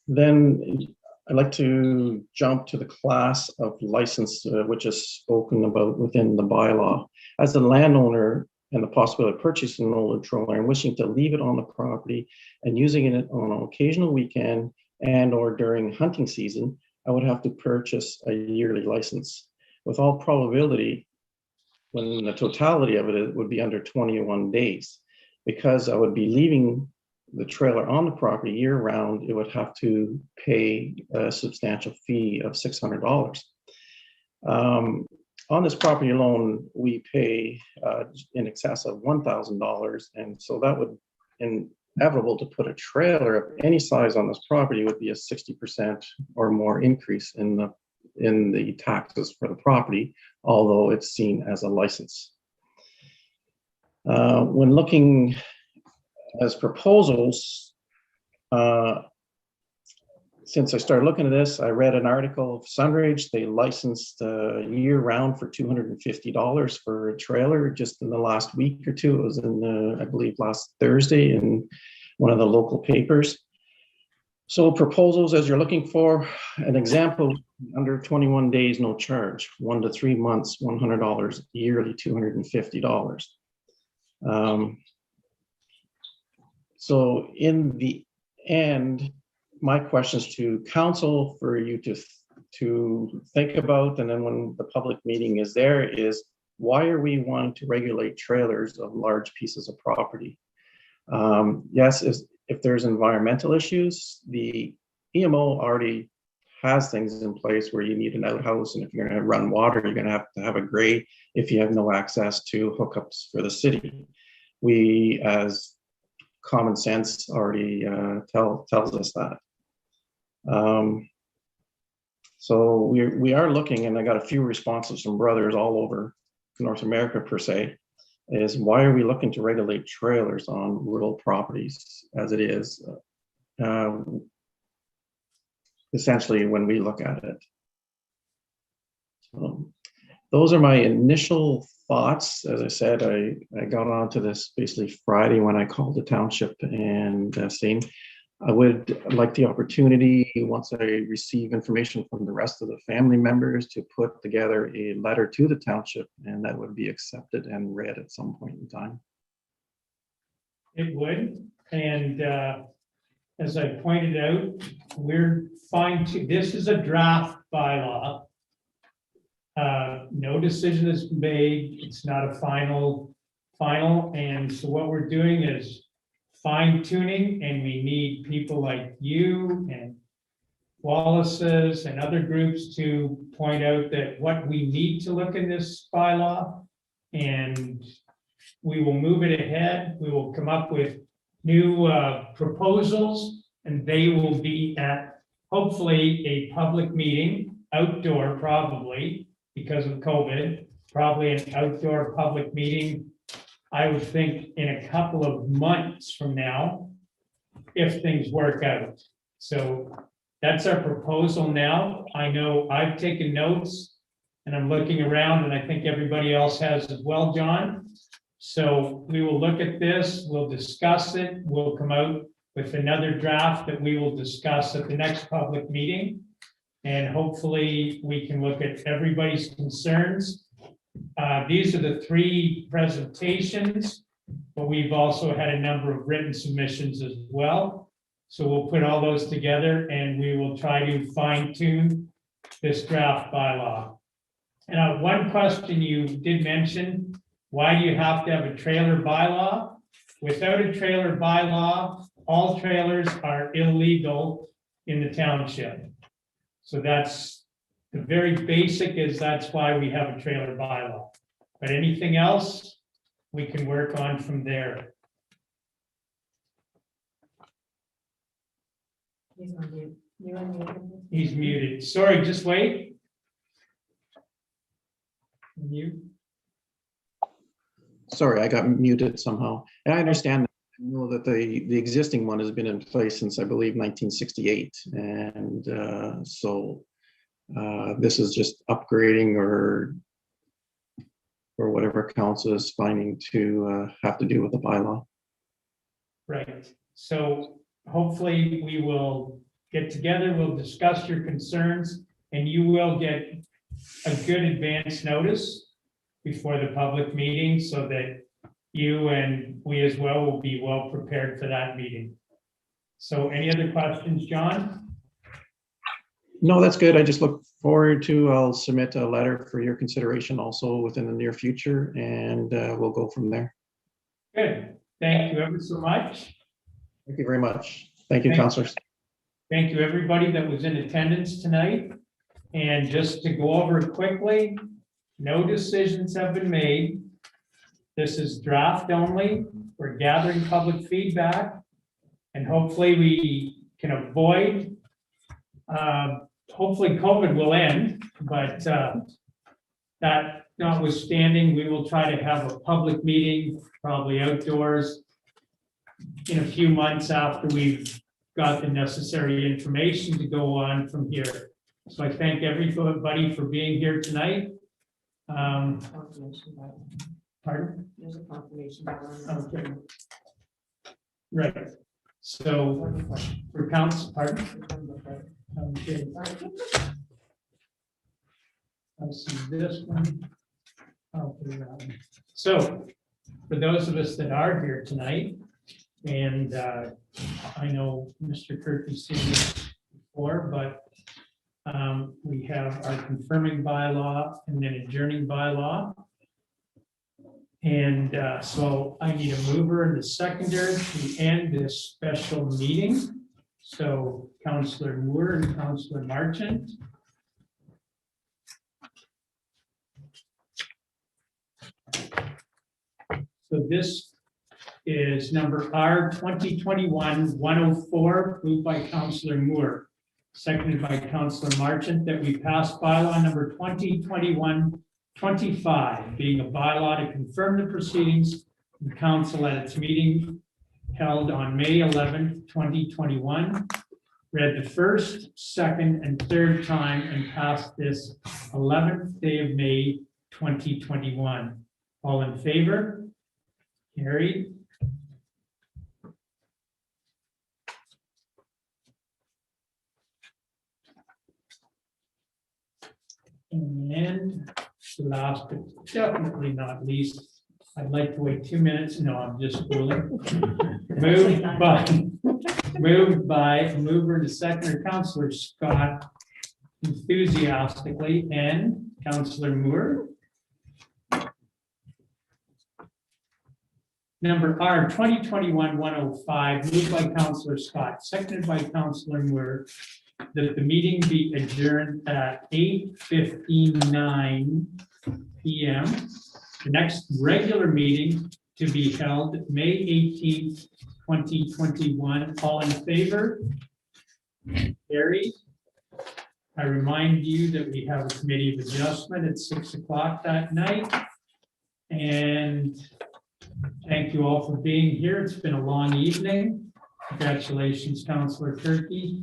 Then I'd like to jump to the class of license, which is spoken about within the bylaw. As a landowner and the possibility of purchasing an older trailer and wishing to leave it on the property and using it on an occasional weekend and or during hunting season, I would have to purchase a yearly license. With all probability, when the totality of it would be under 21 days, because I would be leaving the trailer on the property year round, it would have to pay a substantial fee of $600. On this property alone, we pay in excess of $1,000. And so that would, inevitable to put a trailer of any size on this property would be a 60% or more increase in the taxes for the property, although it's seen as a license. When looking as proposals, since I started looking at this, I read an article of Sunridge. They licensed year round for $250 for a trailer just in the last week or two. It was in, I believe, last Thursday in one of the local papers. So proposals, as you're looking for an example, under 21 days, no charge, 1 to 3 months, $100, yearly, $250. So in the end, my questions to council for you to think about, and then when the public meeting is there, is why are we wanting to regulate trailers of large pieces of property? Yes, if there's environmental issues, the EMO already has things in place where you need an outhouse, and if you're going to run water, you're going to have a grate if you have no access to hookups for the city. We, as common sense, already tells us that. So we are looking, and I got a few responses from brothers all over North America per se, is why are we looking to regulate trailers on rural properties as it is, essentially when we look at it. So those are my initial thoughts. As I said, I got onto this basically Friday when I called the township and saying, I would like the opportunity, once I receive information from the rest of the family members, to put together a letter to the township, and that would be accepted and read at some point in time. It would, and as I pointed out, we're fine to, this is a draft bylaw. No decision is made, it's not a final, and so what we're doing is fine tuning, and we need people like you and Wallace's and other groups to point out that what we need to look in this bylaw, and we will move it ahead. We will come up with new proposals, and they will be at hopefully a public meeting, outdoor probably because of COVID, probably an outdoor public meeting, I would think in a couple of months from now, if things work out. So that's our proposal now. I know I've taken notes and I'm looking around, and I think everybody else has as well, John. So we will look at this, we'll discuss it, we'll come out with another draft that we will discuss at the next public meeting. And hopefully we can look at everybody's concerns. These are the 3 presentations, but we've also had a number of written submissions as well. So we'll put all those together and we will try to fine tune this draft bylaw. And one question you did mention, why do you have to have a trailer bylaw? Without a trailer bylaw, all trailers are illegal in the township. So that's the very basic, is that's why we have a trailer bylaw. But anything else, we can work on from there. He's on mute. You're on mute. He's muted. Sorry, just wait. You. Sorry, I got muted somehow. And I understand that. I know that the existing one has been in place since, I believe, 1968. And so this is just upgrading or whatever council is finding to have to do with the bylaw. Right. So hopefully we will get together, we'll discuss your concerns, and you will get a good advance notice before the public meeting so that you and we as well will be well prepared for that meeting. So any other questions, John? No, that's good. I just look forward to, I'll submit a letter for your consideration also within the near future, and we'll go from there. Good. Thank you ever so much. Thank you very much. Thank you, councilors. Thank you, everybody that was in attendance tonight. And just to go over it quickly, no decisions have been made. This is draft only. We're gathering public feedback, and hopefully we can avoid, hopefully COVID will end, but That notwithstanding, we will try to have a public meeting, probably outdoors, in a few months after we've got the necessary information to go on from here. So I thank everybody for being here tonight. Pardon? There's a confirmation. Okay. Right. So for council, pardon? Okay. I see this one. Okay, so for those of us that are here tonight, and I know Mr. Kirby's seen this before, but we have our confirming bylaw and then adjourning bylaw. And so I need a mover and a seconder to end this special meeting. So Councillor Moore and Councillor Marchant. So this is number R 2021-104, moved by Councillor Moore, seconded by Councillor Marchant, that we pass bylaw number 2021-25, being a bylaw to confirm the proceedings of the council at its meeting held on May 11th, 2021. Read the first, second, and third time and passed this 11th day of May, 2021. All in favor? Carried. And last but definitely not least, I'd like to wait 2 minutes. No, I'm just fooling. Moved by mover to seconder, Councillor Scott enthusiastically, and Councillor Moore. Number R 2021-105, moved by Councillor Scott, seconded by Councillor Moore, that the meeting be adjourned at 8:59 p.m. The next regular meeting to be held May 18th, 2021. All in favor? Carried. I remind you that we have a committee of adjustment at 6 o'clock that night. And thank you all for being here. It's been a long evening. Congratulations, Councillor Turkey.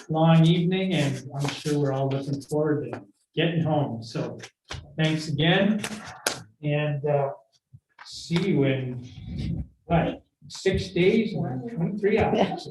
Long evening, and I'm sure we're all looking forward to getting home. So thanks again, and see you in, what, 6 days, 23 hours.